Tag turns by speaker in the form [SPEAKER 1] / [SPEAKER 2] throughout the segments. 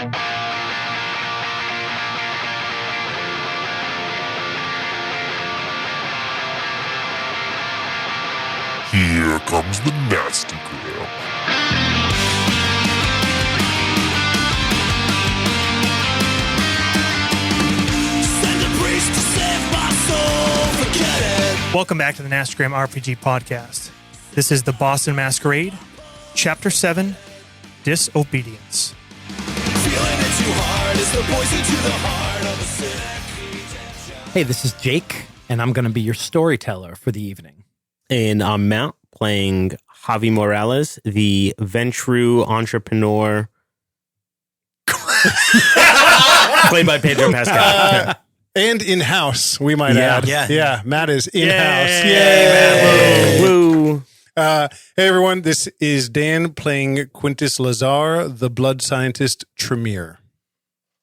[SPEAKER 1] Here comes the nasty gram.
[SPEAKER 2] Send a priest to save my soul, forget it.
[SPEAKER 3] Welcome back to the Nastagram RPG podcast. This is the Boston Masquerade, Chapter 7, Disobedience.
[SPEAKER 2] Feeling it too hard is the poison to the heart of a sick.
[SPEAKER 4] Hey, this is Jake, and I'm going to be your storyteller for the evening.
[SPEAKER 5] And I'm Mount, playing Javi Morales, the Ventru entrepreneur. Played by Pedro Pascal.
[SPEAKER 6] And in-house, we might add. Yeah, Matt is in-house.
[SPEAKER 5] Yay! Woo!
[SPEAKER 6] Hey, everyone, this is Dan playing Quintus Lazar, the blood scientist Tremere.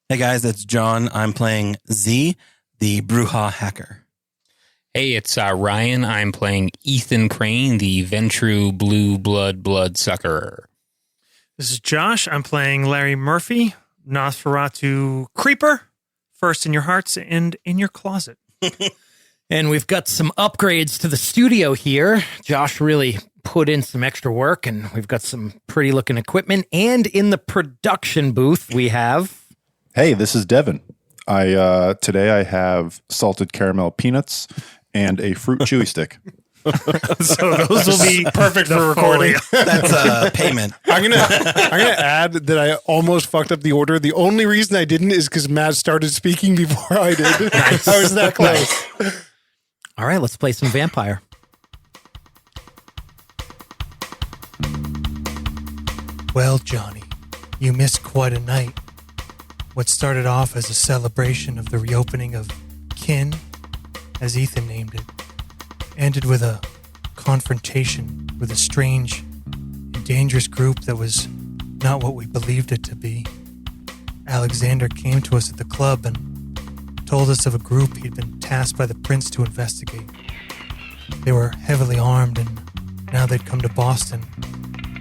[SPEAKER 7] Hey guys, that's John. I'm playing Z, the Bruja hacker.
[SPEAKER 8] Hey, it's Ryan. I'm playing Ethan Crane, the Ventru blue bloodsucker.
[SPEAKER 3] This is Josh. I'm playing Larry Murphy, Nosferatu Creeper, first in your hearts and in your closet.
[SPEAKER 4] And we've got some upgrades to the studio here. Josh really put in some extra work, and we've got some pretty looking equipment. And in the production booth, we have...
[SPEAKER 9] Hey, this is Devin. Today I have salted caramel peanuts and a fruit chewy stick.
[SPEAKER 3] So those will be perfect for recording.
[SPEAKER 7] That's payment.
[SPEAKER 6] I'm gonna add that I almost fucked up the order. The only reason I didn't is because Matt started speaking before I did. Nice. I was that close.
[SPEAKER 4] All right, let's play some vampire.
[SPEAKER 3] Well, Johnny, you missed quite a night. What started off as a celebration of the reopening of Kin, as Ethan named it, ended with a confrontation with a strange and dangerous group that was not what we believed it to be. Alexander came to us at the club and told us of a group he'd been tasked by the prince to investigate. They were heavily armed, and now they'd come to Boston.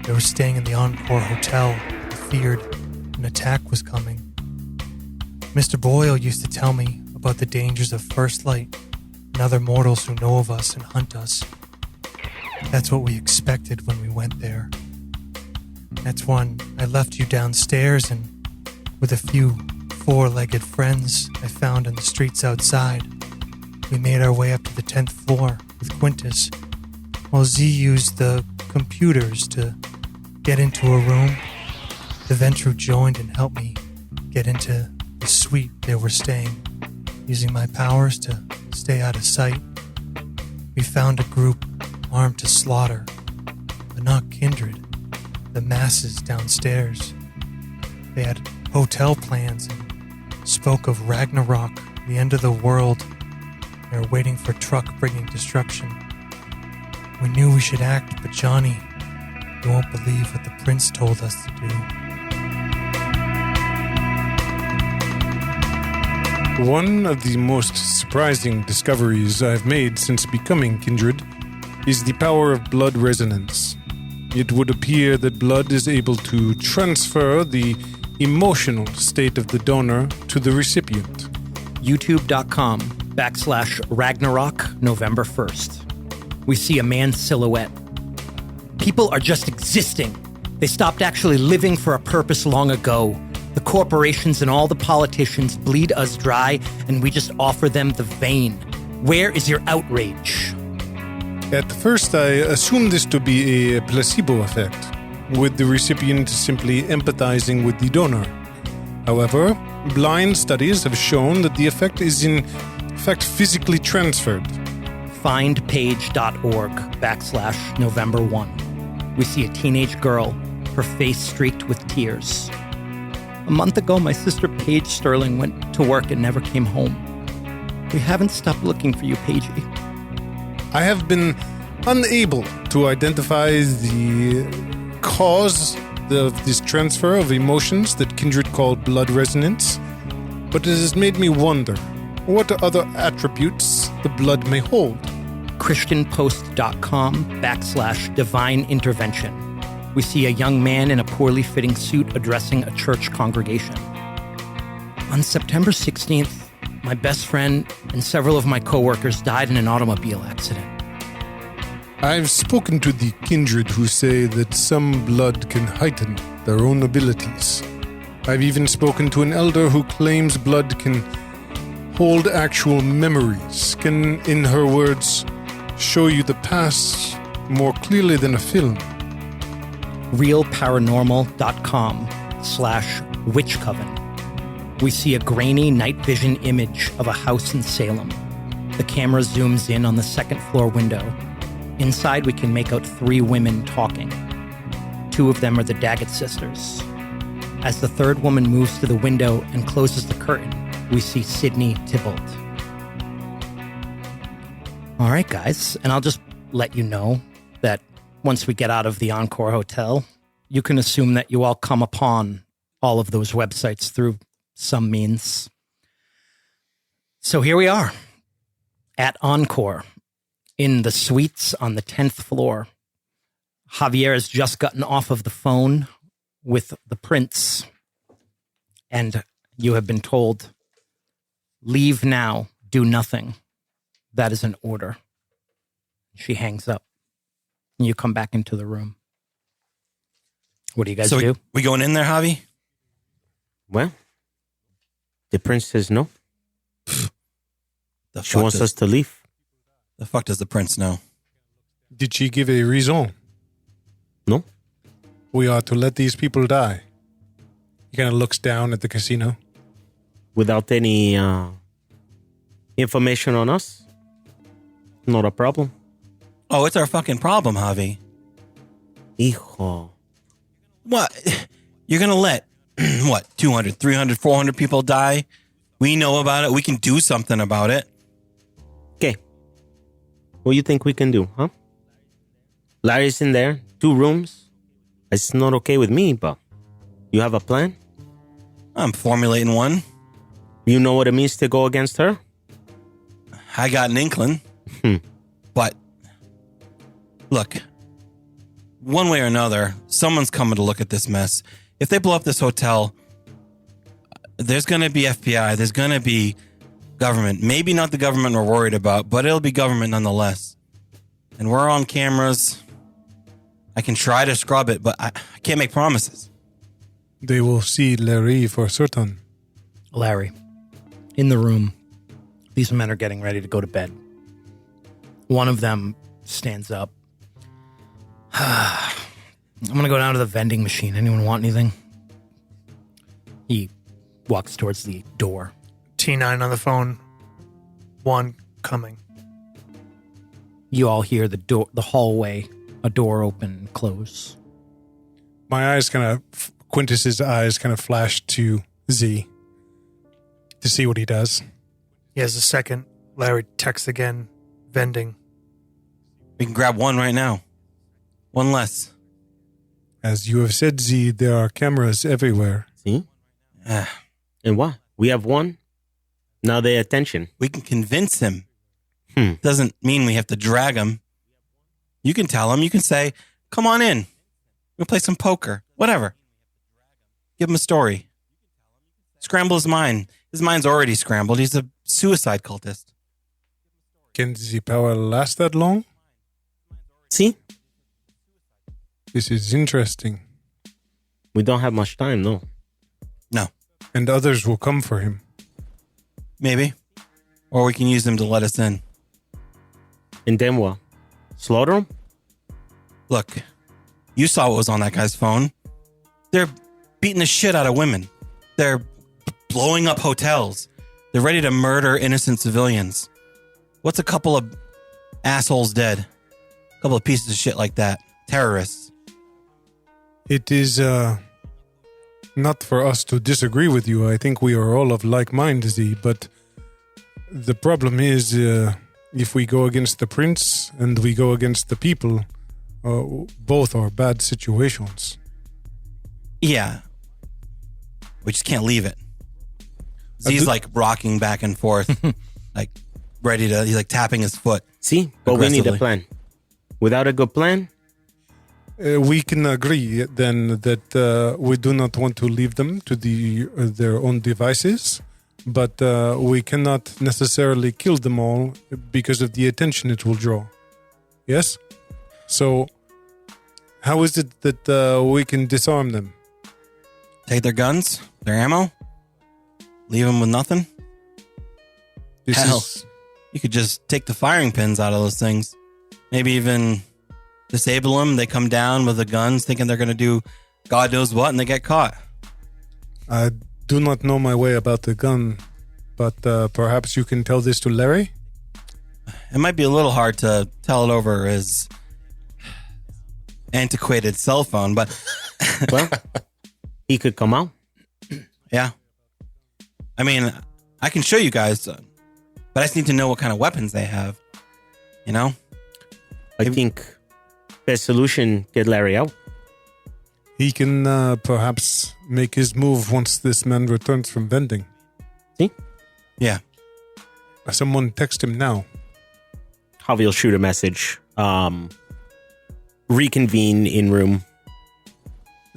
[SPEAKER 3] They were staying in the Encore Hotel. They feared an attack was coming. Mr. Boyle used to tell me about the dangers of First Light and other mortals who know of us and hunt us. That's what we expected when we went there. That's when I left you downstairs, and with a few four-legged friends I found in the streets outside, we made our way up to the 10th floor with Quintus, while Z used the computers to get into a room. The Ventru joined and helped me get into the suite they were staying, using my powers to stay out of sight. We found a group armed to slaughter, but not Kindred, the masses downstairs. They had hotel plans and spoke of Ragnarok, the end of the world. They were waiting for truck bringing destruction. We knew we should act, but Johnny, you won't believe what the prince told us to do.
[SPEAKER 6] One of the most surprising discoveries I've made since becoming Kindred is the power of blood resonance. It would appear that blood is able to transfer the emotional state of the donor to the recipient.
[SPEAKER 4] YouTube.com/Ragnarok, November 1st. We see a man's silhouette. People are just existing. They stopped actually living for a purpose long ago. The corporations and all the politicians bleed us dry, and we just offer them the vein. Where is your outrage?
[SPEAKER 6] At first, I assumed this to be a placebo effect, with the recipient simply empathizing with the donor. However, blind studies have shown that the effect is in fact physically transferred.
[SPEAKER 4] Findpage.org/November 1. We see a teenage girl, her face streaked with tears. A month ago, my sister Paige Sterling went to work and never came home. We haven't stopped looking for you, Paigey.
[SPEAKER 6] I have been unable to identify the cause of this transfer of emotions that Kindred called blood resonance, but it has made me wonder what other attributes the blood may hold.
[SPEAKER 4] ChristianPost.com/divine intervention. we see a young man in a poorly fitting suit addressing a church congregation. On September 16th, my best friend and several of my coworkers died in an automobile accident.
[SPEAKER 6] I've spoken to the Kindred who say that some blood can heighten their own abilities. I've even spoken to an elder who claims blood can hold actual memories, can, in her words, show you the past more clearly than a film.
[SPEAKER 4] realparanormal.com/witchcoven. We see a grainy night vision image of a house in Salem. The camera zooms in on the second floor window. Inside, we can make out 3 women talking. 2 of them are the Daggett sisters. As the third woman moves to the window and closes the curtain, we see Sydney Tybalt. All right, guys, and I'll just let you know that once we get out of the Encore Hotel, you can assume that you all come upon all of those websites through some means. So here we are at Encore in the suites on the 10th floor. Javier has just gotten off of the phone with the prince, and you have been told, leave now, do nothing. That is an order. She hangs up, and you come back into the room. What do you guys do?
[SPEAKER 7] We going in there, Javi?
[SPEAKER 5] Well, the prince says no.
[SPEAKER 7] The
[SPEAKER 5] She
[SPEAKER 7] fuck
[SPEAKER 5] wants
[SPEAKER 7] does-
[SPEAKER 5] us to leave.
[SPEAKER 7] The fuck does the prince know?
[SPEAKER 6] Did she give a reason?
[SPEAKER 5] No?
[SPEAKER 6] We are to let these people die. He kind of looks down at the casino.
[SPEAKER 5] Without any information on us? Not a problem.
[SPEAKER 7] Oh, it's our fucking problem, Javi.
[SPEAKER 5] Hijo.
[SPEAKER 7] What? You're going to let, 200, 300, 400 people die? We know about it. We can do something about it.
[SPEAKER 5] Okay. What do you think we can do, huh? Larry's in there, 2 rooms. It's not okay with me, but you have a plan?
[SPEAKER 7] I'm formulating one.
[SPEAKER 5] You know what it means to go against her?
[SPEAKER 7] I got an inkling. But, look, one way or another, someone's coming to look at this mess. If they blow up this hotel, there's going to be FBI. There's going to be government. Maybe not the government we're worried about, but it'll be government nonetheless. And we're on cameras. I can try to scrub it, but I can't make promises.
[SPEAKER 6] They will see Larry for certain.
[SPEAKER 4] Larry, in the room, these men are getting ready to go to bed. One of them stands up. I'm going to go down to the vending machine. Anyone want anything? He walks towards the door.
[SPEAKER 3] T9 on the phone. 1 coming.
[SPEAKER 4] You all hear the hallway, a door open and close.
[SPEAKER 6] My eyes kind of, Quintus's eyes kind of flash to Z to see what he does.
[SPEAKER 3] He has a second. Larry texts again. Vending.
[SPEAKER 7] We can grab one right now. One less.
[SPEAKER 6] As you have said, Z, there are cameras everywhere.
[SPEAKER 5] See? And what? We have 1. Now they attention.
[SPEAKER 7] We can convince him. Doesn't mean we have to drag him. You can tell him. You can say, come on in. We'll play some poker. Whatever. Give him a story. Scramble his mind. His mind's already scrambled. He's a suicide cultist.
[SPEAKER 6] Can the power last that long?
[SPEAKER 5] See?
[SPEAKER 6] This is interesting.
[SPEAKER 5] We don't have much time, no.
[SPEAKER 7] No.
[SPEAKER 6] And others will come for him.
[SPEAKER 7] Maybe. Or we can use them to let us in.
[SPEAKER 5] And then what? Slaughter him?
[SPEAKER 7] Look, you saw what was on that guy's phone. They're beating the shit out of women. They're blowing up hotels. They're ready to murder innocent civilians. What's a couple of assholes dead? A couple of pieces of shit like that. Terrorists.
[SPEAKER 6] It is not for us to disagree with you. I think we are all of like mind, Z, but the problem is if we go against the prince and we go against the people, both are bad situations.
[SPEAKER 7] Yeah. We just can't leave it. Z's like rocking back and forth, like ready to, he's like tapping his foot.
[SPEAKER 5] See? But we need a
[SPEAKER 7] Aggressively.
[SPEAKER 5] plan. Without a good plan,
[SPEAKER 6] We can agree then that we do not want to leave them to their own devices, but we cannot necessarily kill them all because of the attention it will draw. Yes? So, how is it that we can disarm them?
[SPEAKER 7] Take their guns, their ammo, leave them with nothing. Hell, you could just take the firing pins out of those things. Maybe even disable them. They come down with the guns thinking they're going to do God knows what, and they get caught.
[SPEAKER 6] I do not know my way about the gun, but perhaps you can tell this to Larry?
[SPEAKER 7] It might be a little hard to tell it over his antiquated cell phone, but
[SPEAKER 5] Well, he could come out.
[SPEAKER 7] yeah. I mean, I can show you guys, but I just need to know what kind of weapons they have. You know?
[SPEAKER 5] I think best solution, get Larry out.
[SPEAKER 6] He can perhaps make his move once this man returns from vending.
[SPEAKER 5] See?
[SPEAKER 7] Yeah.
[SPEAKER 6] Someone text him now.
[SPEAKER 5] Javi will shoot a message. Reconvene in room.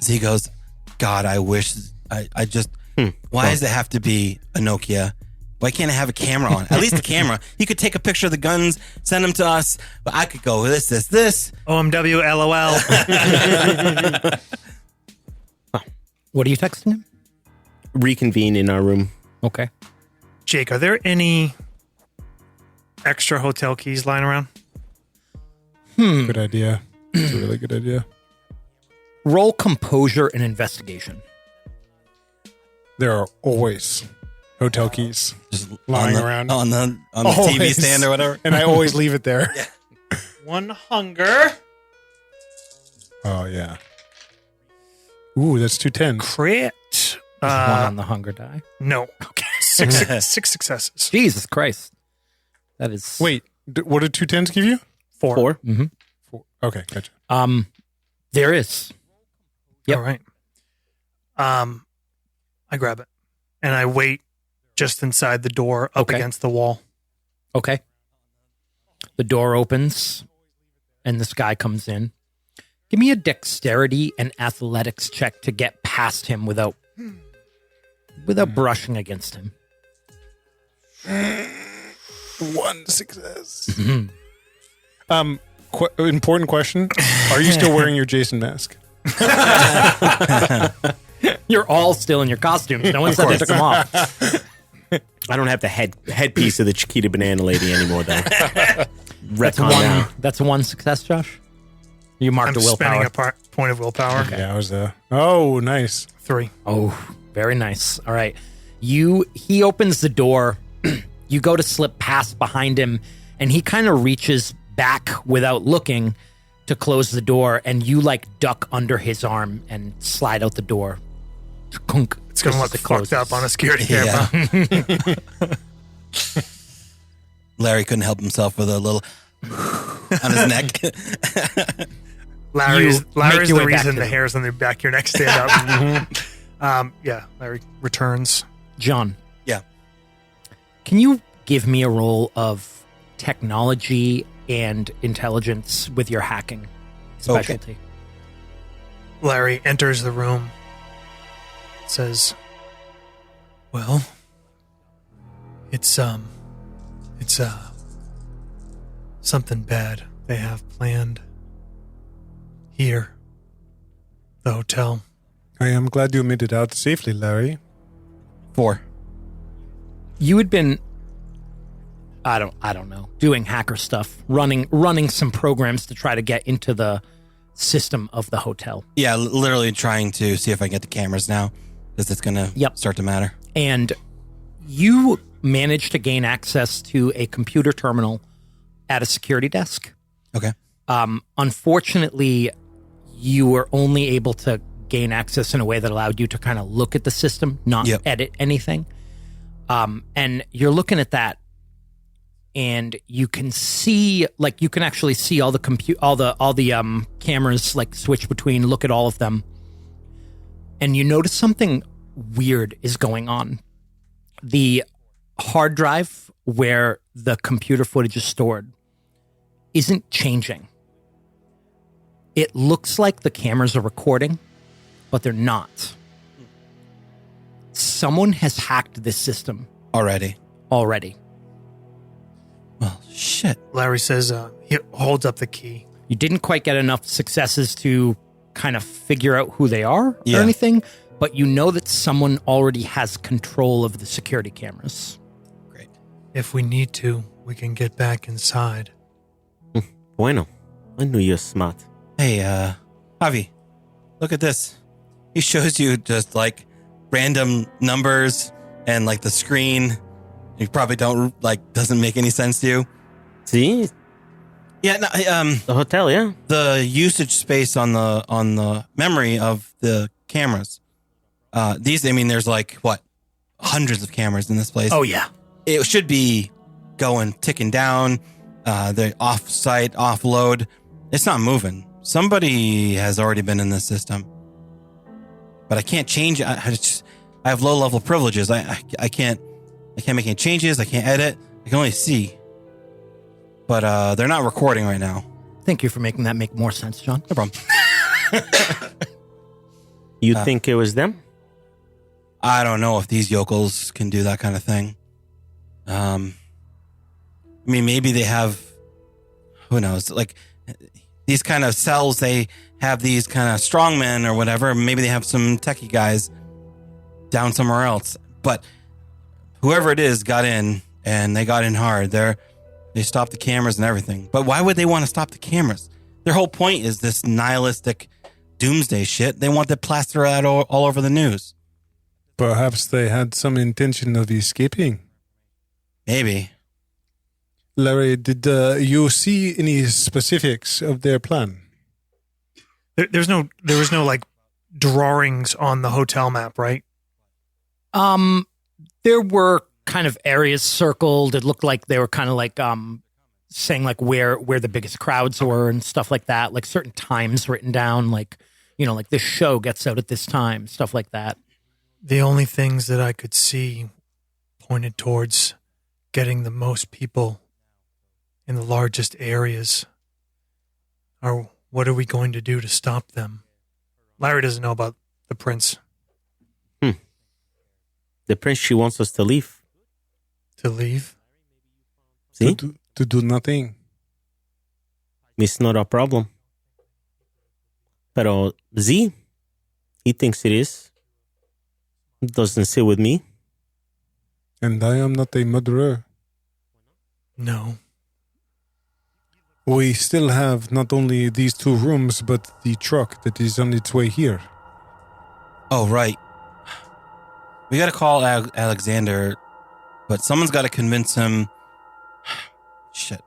[SPEAKER 7] Z goes, God, I wish I just, why does it have to be a Nokia? Why can't I have a camera on? At least a camera. He could take a picture of the guns, send them to us, but I could go this.
[SPEAKER 3] OMW, LOL.
[SPEAKER 4] What are you texting him?
[SPEAKER 5] Reconvene in our room.
[SPEAKER 4] Okay.
[SPEAKER 3] Jake, are there any extra hotel keys lying around?
[SPEAKER 6] Good idea. It's a really good idea.
[SPEAKER 4] Roll composure and investigation.
[SPEAKER 6] There are always hotel keys
[SPEAKER 7] Just
[SPEAKER 6] lying
[SPEAKER 7] on the,
[SPEAKER 6] around.
[SPEAKER 7] on the TV
[SPEAKER 6] Always.
[SPEAKER 7] stand or whatever.
[SPEAKER 6] And I always leave it there.
[SPEAKER 3] One hunger.
[SPEAKER 6] Oh, yeah. Ooh, that's 2 10s.
[SPEAKER 3] Crit.
[SPEAKER 4] There's one on the hunger die.
[SPEAKER 3] No. Okay. Six successes.
[SPEAKER 4] Jesus Christ. That is...
[SPEAKER 6] Wait, what did 2 10s give you?
[SPEAKER 3] 4.
[SPEAKER 4] 4. Mm-hmm.
[SPEAKER 6] 4. Okay, gotcha.
[SPEAKER 4] There is. Yep.
[SPEAKER 3] All right. I grab it and I wait just inside the door up
[SPEAKER 4] Okay.
[SPEAKER 3] against the wall.
[SPEAKER 4] Okay. The door opens and this guy comes in. Give me a dexterity and athletics check to get past him without brushing against him.
[SPEAKER 6] 1 success. Important question. Are you still wearing your Jason mask?
[SPEAKER 4] You're all still in your costumes. No one said they took them off.
[SPEAKER 5] I don't have the headpiece of the Chiquita Banana Lady anymore, though.
[SPEAKER 4] That's one success, Josh. You marked
[SPEAKER 3] I'm
[SPEAKER 4] a willpower.
[SPEAKER 3] spending a point of willpower.
[SPEAKER 6] Yeah, I was Oh, nice.
[SPEAKER 3] 3.
[SPEAKER 4] Oh, very nice. All right. He opens the door. You go to slip past behind him, and he kind of reaches back without looking to close the door, and you like duck under his arm and slide out the door. Kunk.
[SPEAKER 3] It's going to look fucked up on a security camera.
[SPEAKER 7] Larry couldn't help himself with a little on his neck.
[SPEAKER 3] Larry's
[SPEAKER 4] make your
[SPEAKER 3] the
[SPEAKER 4] way back
[SPEAKER 3] reason
[SPEAKER 4] to
[SPEAKER 3] the
[SPEAKER 4] them.
[SPEAKER 3] hairs on their back of your neck stand up. Yeah, Larry returns.
[SPEAKER 4] John.
[SPEAKER 7] Yeah.
[SPEAKER 4] Can you give me a roll of technology and intelligence with your hacking specialty?
[SPEAKER 3] Larry enters the room. Says, "Well, it's something bad they have planned here, the hotel."
[SPEAKER 6] I am glad you made it out safely, Larry.
[SPEAKER 7] 4.
[SPEAKER 4] You had been, I don't know, doing hacker stuff, running some programs to try to get into the system of the hotel.
[SPEAKER 7] Yeah, literally trying to see if I can get the cameras now, because it's going to start to matter.
[SPEAKER 4] And you managed to gain access to a computer terminal at a security desk.
[SPEAKER 7] Okay.
[SPEAKER 4] Unfortunately, you were only able to gain access in a way that allowed you to kind of look at the system, not edit anything. And you're looking at that, and you can see, like, you can actually see all the cameras, like, switch between, look at all of them. And you notice something weird is going on. The hard drive where the computer footage is stored isn't changing. It looks like the cameras are recording, but they're not. Someone has hacked this system
[SPEAKER 7] Already.
[SPEAKER 3] Well, shit. Larry says he holds up the key.
[SPEAKER 4] You didn't quite get enough successes to kind of figure out who they are
[SPEAKER 7] Yeah.
[SPEAKER 4] or anything, but you know that someone already has control of the security cameras.
[SPEAKER 7] Great.
[SPEAKER 3] If we need to, we can get back inside.
[SPEAKER 5] Bueno. I knew you're smart.
[SPEAKER 7] Hey, Javi, look at this. He shows you just like random numbers and like the screen. You probably don't doesn't make any sense to you.
[SPEAKER 5] See?
[SPEAKER 7] Yeah, no,
[SPEAKER 5] The hotel, yeah.
[SPEAKER 7] the usage space on the memory of the cameras. There's like what, hundreds of cameras in this place.
[SPEAKER 4] Oh, yeah.
[SPEAKER 7] It should be ticking down. The off-site, offload. It's not moving. Somebody has already been in this system, but I can't change it. I have low-level privileges. I can't make any changes. I can't edit. I can only see. But they're not recording right now.
[SPEAKER 4] Thank you for making that make more sense, John.
[SPEAKER 7] No problem.
[SPEAKER 5] You think it was them?
[SPEAKER 7] I don't know if these yokels can do that kind of thing. Maybe they have, who knows, like these kind of cells, they have these kind of strongmen or whatever. Maybe they have some techie guys down somewhere else. But whoever it is got in, and they got in hard. They stopped the cameras and everything. But why would they want to stop the cameras? Their whole point is this nihilistic doomsday shit. They want to plaster that all over the news.
[SPEAKER 6] Perhaps they had some intention of escaping.
[SPEAKER 7] Maybe.
[SPEAKER 6] Larry, did you see any specifics of their plan?
[SPEAKER 3] There was no like drawings on the hotel map, right?
[SPEAKER 4] There were kind of areas circled. It looked like they were kind of like saying like where the biggest crowds were and stuff like that, like certain times written down, like, you know, like this show gets out at this time, stuff like that.
[SPEAKER 3] The only things that I could see pointed towards getting the most people in the largest areas. Are what are we going to do to stop them? Larry doesn't know about the prince.
[SPEAKER 5] The prince, she wants us to leave.
[SPEAKER 3] To leave?
[SPEAKER 5] See?
[SPEAKER 6] To do nothing.
[SPEAKER 5] It's not a problem. Pero Z, he thinks it is. Doesn't sit with me.
[SPEAKER 6] And I am not a murderer.
[SPEAKER 3] No.
[SPEAKER 6] We still have not only these 2 rooms, but the truck that is on its way here.
[SPEAKER 7] Oh, right. We got to call Alexander, but someone's got to convince him. Shit.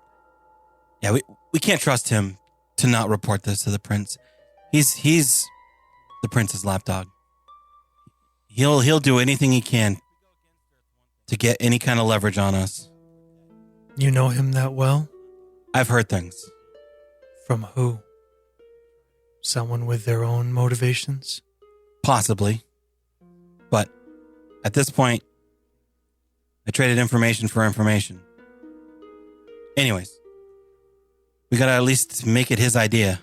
[SPEAKER 7] Yeah, we can't trust him to not report this to the prince. He's the prince's lapdog. He'll do anything he can to get any kind of leverage on us.
[SPEAKER 3] You know him that well?
[SPEAKER 7] I've heard things.
[SPEAKER 3] From who? Someone with their own motivations?
[SPEAKER 7] Possibly. But at this point, I traded information for information. Anyways, we gotta at least make it his idea.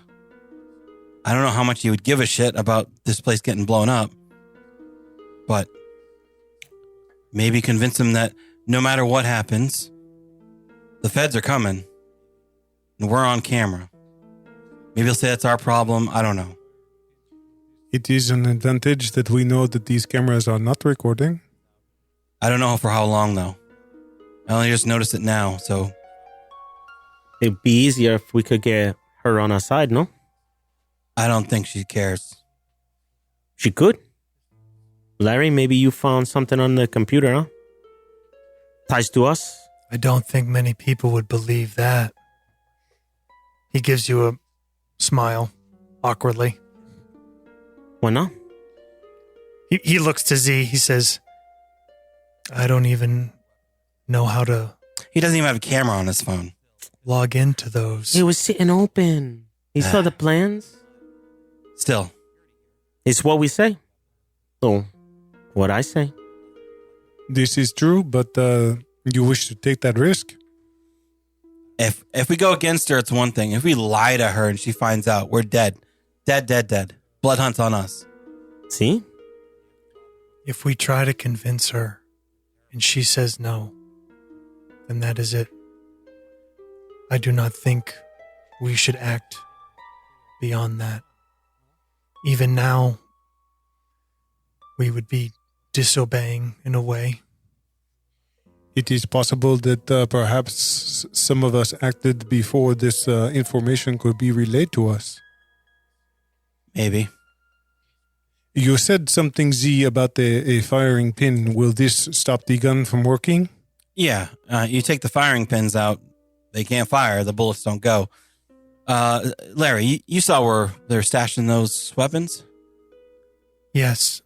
[SPEAKER 7] I don't know how much he would give a shit about this place getting blown up, but maybe convince him that no matter what happens, the feds are coming and we're on camera. Maybe he'll say that's our problem. I don't know.
[SPEAKER 6] It is an advantage that we know that these cameras are not recording.
[SPEAKER 7] I don't know for how long, though. I only just noticed it now, so...
[SPEAKER 5] It'd be easier if we could get her on our side, no?
[SPEAKER 7] I don't think she cares.
[SPEAKER 5] She could. Larry, maybe you found something on the computer, huh? Ties to us?
[SPEAKER 3] I don't think many people would believe that. He gives you a smile, awkwardly.
[SPEAKER 5] Why not?
[SPEAKER 3] He looks to Z. He says, I don't even know how to
[SPEAKER 7] He doesn't even have a camera on his phone.
[SPEAKER 3] log into those.
[SPEAKER 5] It was sitting open. He saw the plans.
[SPEAKER 7] Still.
[SPEAKER 5] It's what we say. So, what I say.
[SPEAKER 6] This is true, but you wish to take that risk?
[SPEAKER 7] If we go against her, it's one thing. If we lie to her and she finds out, we're dead. Dead. Blood hunt's on us.
[SPEAKER 5] See?
[SPEAKER 3] If we try to convince her and she says no, then that is it. I do not think we should act beyond that. Even now, we would be disobeying in a way.
[SPEAKER 6] It is possible that perhaps some of us acted before this information could be relayed to us.
[SPEAKER 7] Maybe.
[SPEAKER 6] You said something, Z, about a firing pin. Will this stop the gun from working?
[SPEAKER 7] Yeah. You take the firing pins out, they can't fire. The bullets don't go. Larry, you saw where they're stashing those weapons?
[SPEAKER 3] Yes,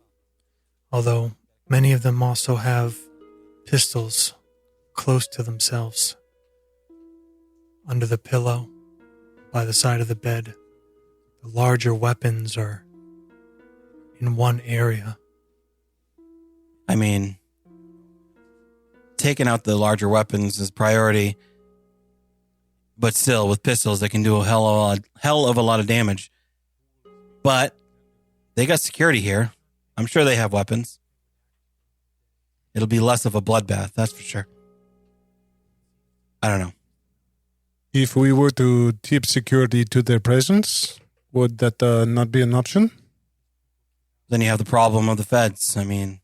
[SPEAKER 3] although many of them also have pistols close to themselves, under the pillow, by the side of the bed. The larger weapons are in one area.
[SPEAKER 7] I mean, taking out the larger weapons is priority, but still, with pistols, they can do a hell of a lot of damage. But they got security here. I'm sure they have weapons. It'll be less of a bloodbath, that's for sure. I don't know.
[SPEAKER 6] If we were to tip security to their presence, would that not be an option?
[SPEAKER 7] Then you have the problem of the feds. I mean,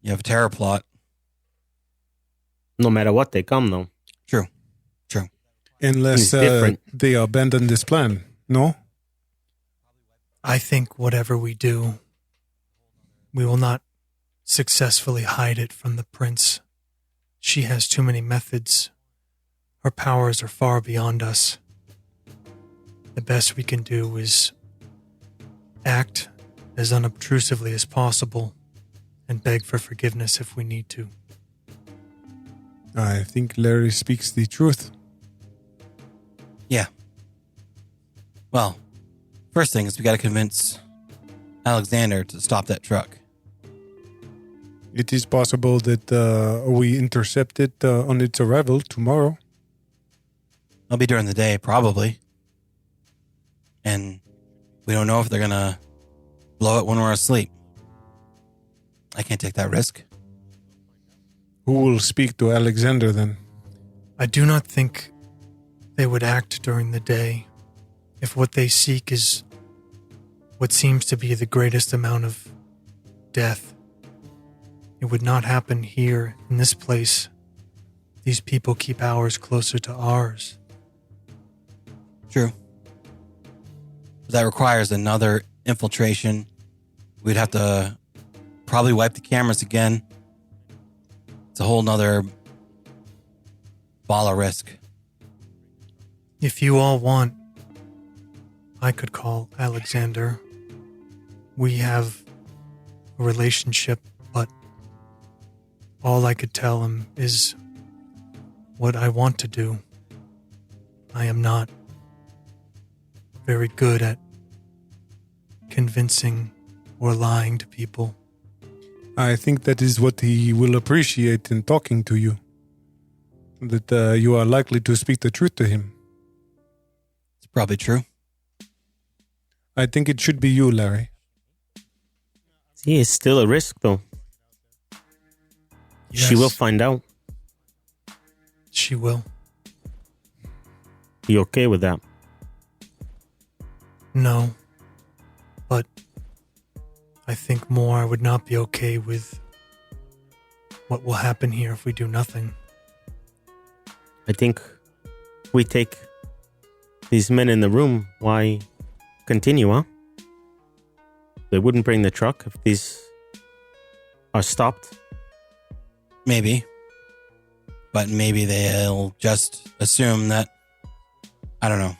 [SPEAKER 7] you have a terror plot.
[SPEAKER 5] No matter what they come, though.
[SPEAKER 7] True.
[SPEAKER 6] Unless they abandon this plan, no?
[SPEAKER 3] I think whatever we do, we will not successfully hide it from the prince. She has too many methods. Her powers are far beyond us. The best we can do is act as unobtrusively as possible and beg for forgiveness if we need to.
[SPEAKER 6] I think Larry speaks the truth.
[SPEAKER 7] Yeah. Well, first thing is we got to convince Alexander to stop that truck.
[SPEAKER 6] It is possible that we intercept it on its arrival tomorrow.
[SPEAKER 7] It'll be during the day, probably. And we don't know if they're going to blow it when we're asleep. I can't take that risk.
[SPEAKER 6] Who will speak to Alexander then?
[SPEAKER 3] I do not think they would act during the day if what they seek is what seems to be the greatest amount of death. It would not happen here in this place. These people keep ours closer to ours.
[SPEAKER 7] True. But that requires another infiltration. We'd have to probably wipe the cameras again. It's a whole nother ball of risk.
[SPEAKER 3] If you all want, I could call Alexander. We have a relationship, but all I could tell him is what I want to do. I am not very good at convincing or lying to people.
[SPEAKER 6] I think that is what he will appreciate in talking to you. That you are likely to speak the truth to him.
[SPEAKER 7] It's probably true.
[SPEAKER 6] I think it should be you, Larry.
[SPEAKER 5] See, it's still a risk, though.
[SPEAKER 3] Yes,
[SPEAKER 5] She will find out.
[SPEAKER 3] She will.
[SPEAKER 5] You okay with that?
[SPEAKER 3] No. But I think more I would not be okay with what will happen here if we do nothing.
[SPEAKER 5] I think we take these men in the room. Why continue, huh? They wouldn't bring the truck if these are stopped.
[SPEAKER 7] Maybe. But maybe they'll just assume that, I don't know,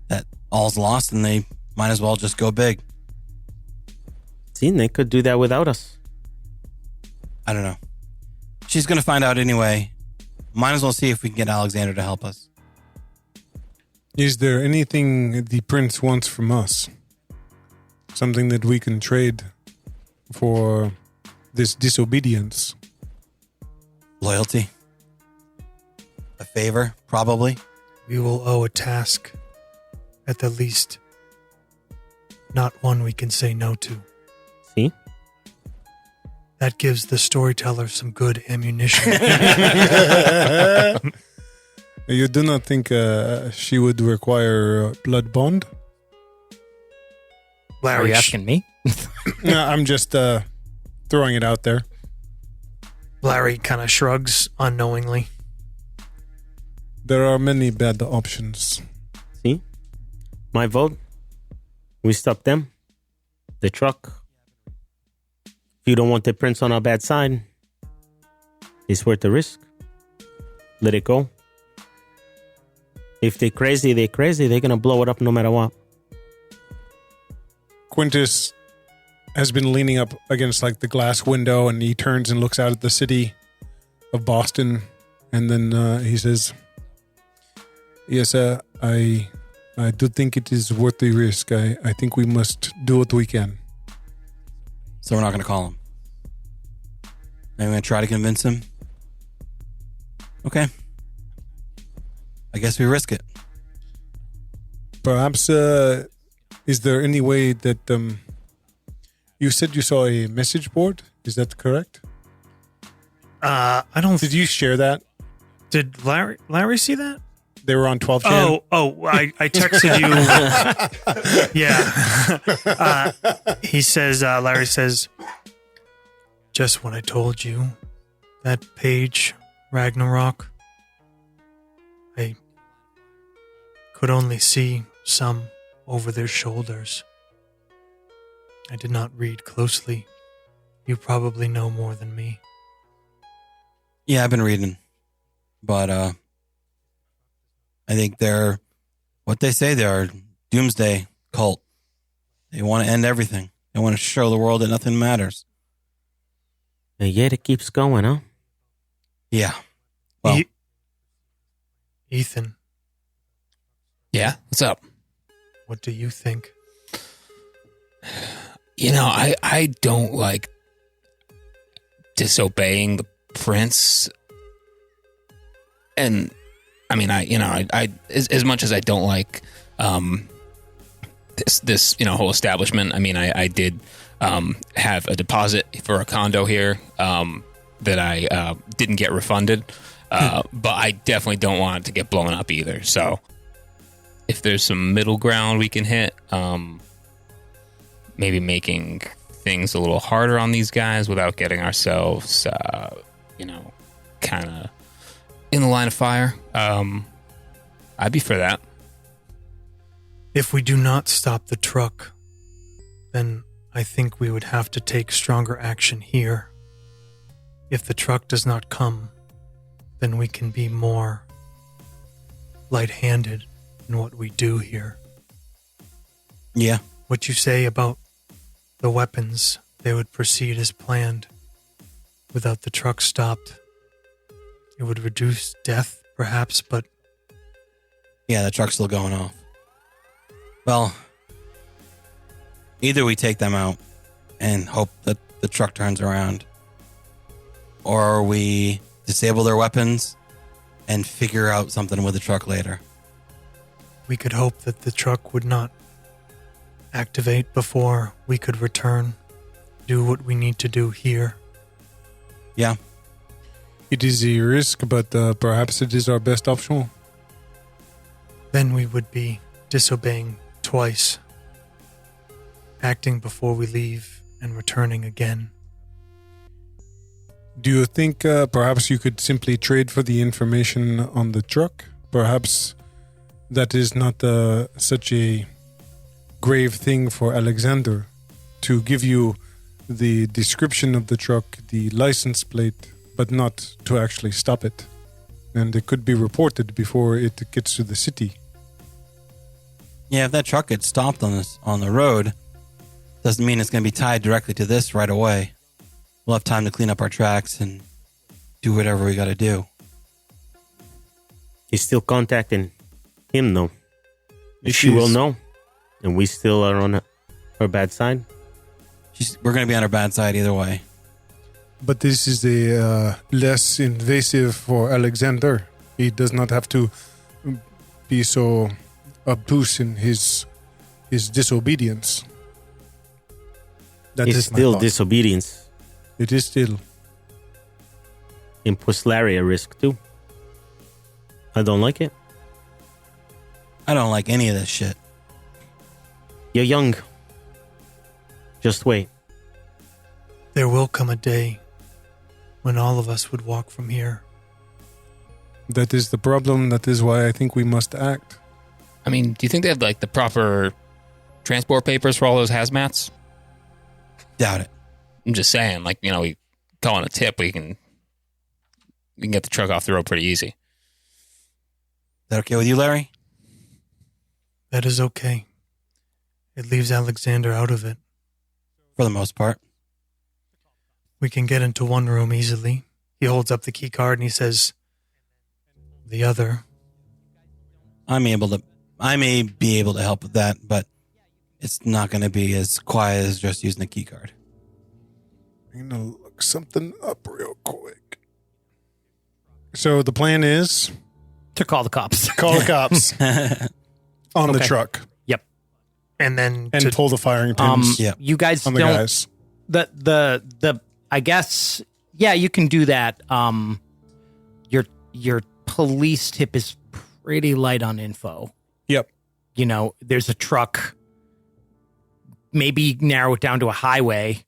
[SPEAKER 7] that all's lost and they might as well just go big.
[SPEAKER 5] See, they could do that without us.
[SPEAKER 7] I don't know. She's going to find out anyway. Might as well see if we can get Alexander to help us.
[SPEAKER 6] Is there anything the prince wants from us? Something that we can trade for this disobedience?
[SPEAKER 7] Loyalty. favor, probably.
[SPEAKER 3] We will owe a task, at the least. Not one we can say no to.
[SPEAKER 5] See?
[SPEAKER 3] That gives the storyteller some good ammunition.
[SPEAKER 6] You do not think she would require blood bond?
[SPEAKER 4] Are
[SPEAKER 3] Larry,
[SPEAKER 4] you asking me?
[SPEAKER 6] No, I'm just throwing it out there.
[SPEAKER 3] Larry kind of shrugs unknowingly.
[SPEAKER 6] There are many bad options.
[SPEAKER 5] See? My vote. We stop them. The truck. If you don't want the prince on our bad side, it's worth the risk. Let it go. If they're crazy, they're crazy. They're going to blow it up no matter what.
[SPEAKER 6] Quintus has been leaning up against like the glass window, and he turns and looks out at the city of Boston, and then he says, "Yes, I do think it is worth the risk. I think we must do what we can."
[SPEAKER 7] So we're not going to call him. Are we going to try to convince him? Okay. I guess we risk it.
[SPEAKER 6] Perhaps, is there any way that you said you saw a message board? Is that correct?
[SPEAKER 3] I don't.
[SPEAKER 6] Did you share that?
[SPEAKER 3] Did Larry see that?
[SPEAKER 6] They were on 12 chan.
[SPEAKER 3] I texted you. Yeah. He says, Larry says, just when I told you that page, Ragnarok, I could only see some over their shoulders. I did not read closely. You probably know more than me.
[SPEAKER 7] Yeah, I've been reading. But I think they're what they say they are, doomsday cult. They want to end everything. They want to show the world that nothing matters.
[SPEAKER 5] And yet it keeps going, huh?
[SPEAKER 7] Yeah. Well,
[SPEAKER 3] Ethan,
[SPEAKER 8] Yeah, what's up?
[SPEAKER 3] what do you think?
[SPEAKER 8] You know, I don't like disobeying the prince. And I mean, I as much as I don't like this whole establishment. I mean, I did have a deposit for a condo here that I didn't get refunded, but I definitely don't want it to get blown up either. So if there's some middle ground we can hit, maybe making things a little harder on these guys without getting ourselves, kind of in the line of fire, I'd be for that.
[SPEAKER 3] If we do not stop the truck, then I think we would have to take stronger action here. If the truck does not come, then we can be more light-handed in what we do here.
[SPEAKER 7] yeah.
[SPEAKER 3] What you say about the weapons, they would proceed as planned. Without the truck stopped, it would reduce death, perhaps, but
[SPEAKER 7] Yeah, the truck's still going off. Well, either we take them out and hope that the truck turns around, or we disable their weapons and figure out something with the truck later.
[SPEAKER 3] we could hope that the truck would not activate before we could return, do what we need to do here.
[SPEAKER 7] Yeah.
[SPEAKER 6] It is a risk, but perhaps it is our best option.
[SPEAKER 3] Then we would be disobeying twice, acting before we leave and returning again.
[SPEAKER 6] Do you think perhaps you could simply trade for the information on the truck? Perhaps that is not such a grave thing for Alexander to give you the description of the truck, the license plate, but not to actually stop it. And it could be reported before it gets to the city.
[SPEAKER 7] Yeah, if that truck gets stopped on the road, doesn't mean it's going to be tied directly to this right away. We'll have time to clean up our tracks and do whatever we got to do.
[SPEAKER 5] He's still contacting him, though.
[SPEAKER 6] If
[SPEAKER 5] She will
[SPEAKER 6] he's-
[SPEAKER 5] know. And we still are on her bad side.
[SPEAKER 7] We're going to be on our bad side either way.
[SPEAKER 6] But this is a less invasive for Alexander. He does not have to be so obtuse in his disobedience. That
[SPEAKER 5] It's
[SPEAKER 6] is my
[SPEAKER 5] still
[SPEAKER 6] thought.
[SPEAKER 5] disobedience.
[SPEAKER 6] It is still.
[SPEAKER 5] And puts Larry at risk too. I don't like it.
[SPEAKER 7] I don't like any of this shit.
[SPEAKER 5] You're young. Just wait.
[SPEAKER 3] There will come a day when all of us would walk from here.
[SPEAKER 6] That is the problem. That is why I think we must act.
[SPEAKER 8] I mean, do you think they have like the proper transport papers for all those hazmats?
[SPEAKER 7] Doubt it.
[SPEAKER 8] I'm just saying, like, you know, we call in a tip, we can get the truck off the road pretty easy.
[SPEAKER 7] Is that okay with you, Larry?
[SPEAKER 3] That is okay. It leaves Alexander out of it.
[SPEAKER 7] For the most part.
[SPEAKER 3] We can get into one room easily. He holds up the key card and he says, the other.
[SPEAKER 7] I may be able to help with that, but it's not going to be as quiet as just using the key card.
[SPEAKER 6] I'm going to look something up real quick. So the plan is
[SPEAKER 4] To call the cops.
[SPEAKER 6] call the cops on the
[SPEAKER 4] Okay.
[SPEAKER 6] truck
[SPEAKER 4] Yep.
[SPEAKER 3] And then
[SPEAKER 6] and pull the firing pins
[SPEAKER 7] Yeah.
[SPEAKER 4] You guys
[SPEAKER 6] on the
[SPEAKER 4] don't.
[SPEAKER 6] guys.
[SPEAKER 4] The I guess you can do that. Your police tip is pretty light on info.
[SPEAKER 6] Yep.
[SPEAKER 4] You know, there's a truck. Maybe narrow it down to a highway,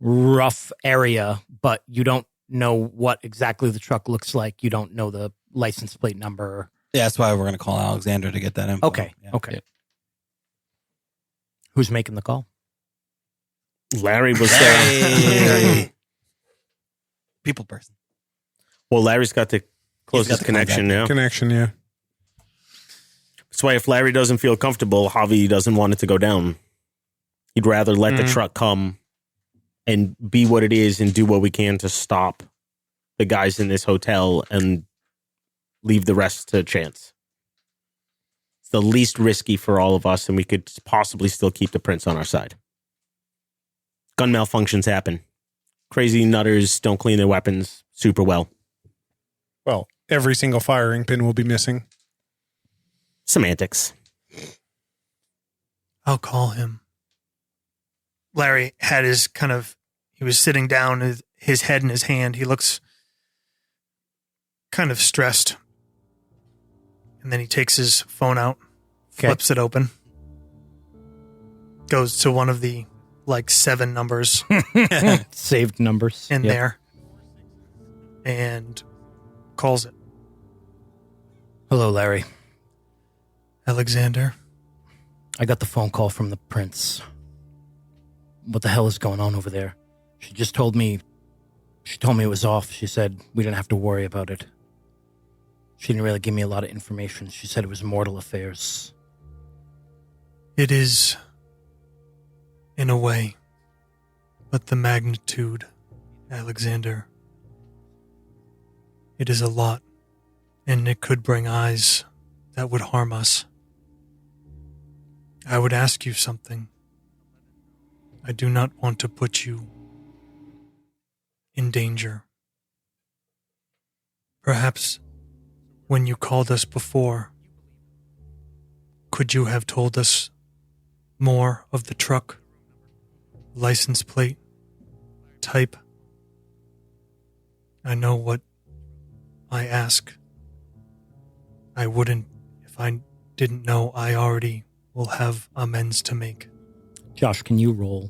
[SPEAKER 4] rough area, but you don't know what exactly the truck looks like. You don't know the license plate number.
[SPEAKER 7] Yeah, that's why we're going to call Alexander to get that info.
[SPEAKER 4] Okay.
[SPEAKER 7] Yeah.
[SPEAKER 4] Okay.
[SPEAKER 8] Yeah.
[SPEAKER 4] Who's making the call?
[SPEAKER 5] Larry was there.
[SPEAKER 7] Hey. People person.
[SPEAKER 5] Well, Larry's got the closest
[SPEAKER 7] the
[SPEAKER 5] connection now.
[SPEAKER 6] Connection, yeah.
[SPEAKER 5] That's why if Larry doesn't feel comfortable, Javi doesn't want it to go down. He'd rather let the truck come and be what it is and do what we can to stop the guys in this hotel and leave the rest to chance. It's the least risky for all of us, and we could possibly still keep the prince on our side. Gun malfunctions happen. Crazy nutters don't clean their weapons super well.
[SPEAKER 6] Well, every single firing pin will be missing.
[SPEAKER 5] Semantics.
[SPEAKER 3] I'll call him. Larry had he was sitting down, his head in his hand. He looks kind of stressed. And then he takes his phone out, flips it open, goes to one of the 7 numbers
[SPEAKER 4] Saved numbers.
[SPEAKER 3] in
[SPEAKER 4] Yep.
[SPEAKER 3] there and calls it.
[SPEAKER 4] Hello, Larry.
[SPEAKER 3] Alexander,
[SPEAKER 4] I got the phone call from the prince. What the hell is going on over there? She told me it was off. She said we didn't have to worry about it. She didn't really give me a lot of information. She said it was mortal affairs.
[SPEAKER 3] it is in a way, but the magnitude, Alexander, it is a lot, and it could bring eyes that would harm us. I would ask you something. I do not want to put you in danger. Perhaps when you called us before, could you have told us more of the truck, license plate, type? I know what I ask. I wouldn't if I didn't know. I already will have amends to make.
[SPEAKER 4] Josh, can you roll?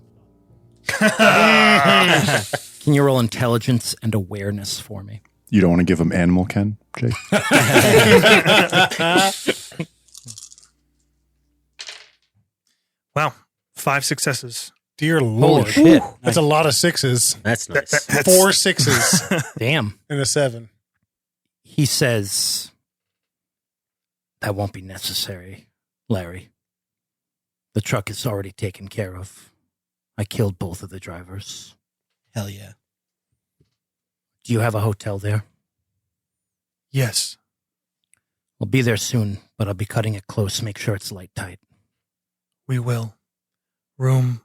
[SPEAKER 4] Can you roll intelligence and awareness for me?
[SPEAKER 9] You don't want to give him animal, Ken, Jake?
[SPEAKER 3] Wow, 5 successes.
[SPEAKER 6] Dear Lord.
[SPEAKER 4] shit.
[SPEAKER 6] That's a lot of sixes.
[SPEAKER 5] That's nice.
[SPEAKER 6] 4 sixes
[SPEAKER 4] Damn.
[SPEAKER 6] and a 7.
[SPEAKER 4] He says, that won't be necessary, Larry. The truck is already taken care of. I killed both of the drivers.
[SPEAKER 7] Hell yeah.
[SPEAKER 4] Do you have a hotel there?
[SPEAKER 3] Yes,
[SPEAKER 4] I'll be there soon, but I'll be cutting it close. Make sure it's light tight.
[SPEAKER 3] we will. Room.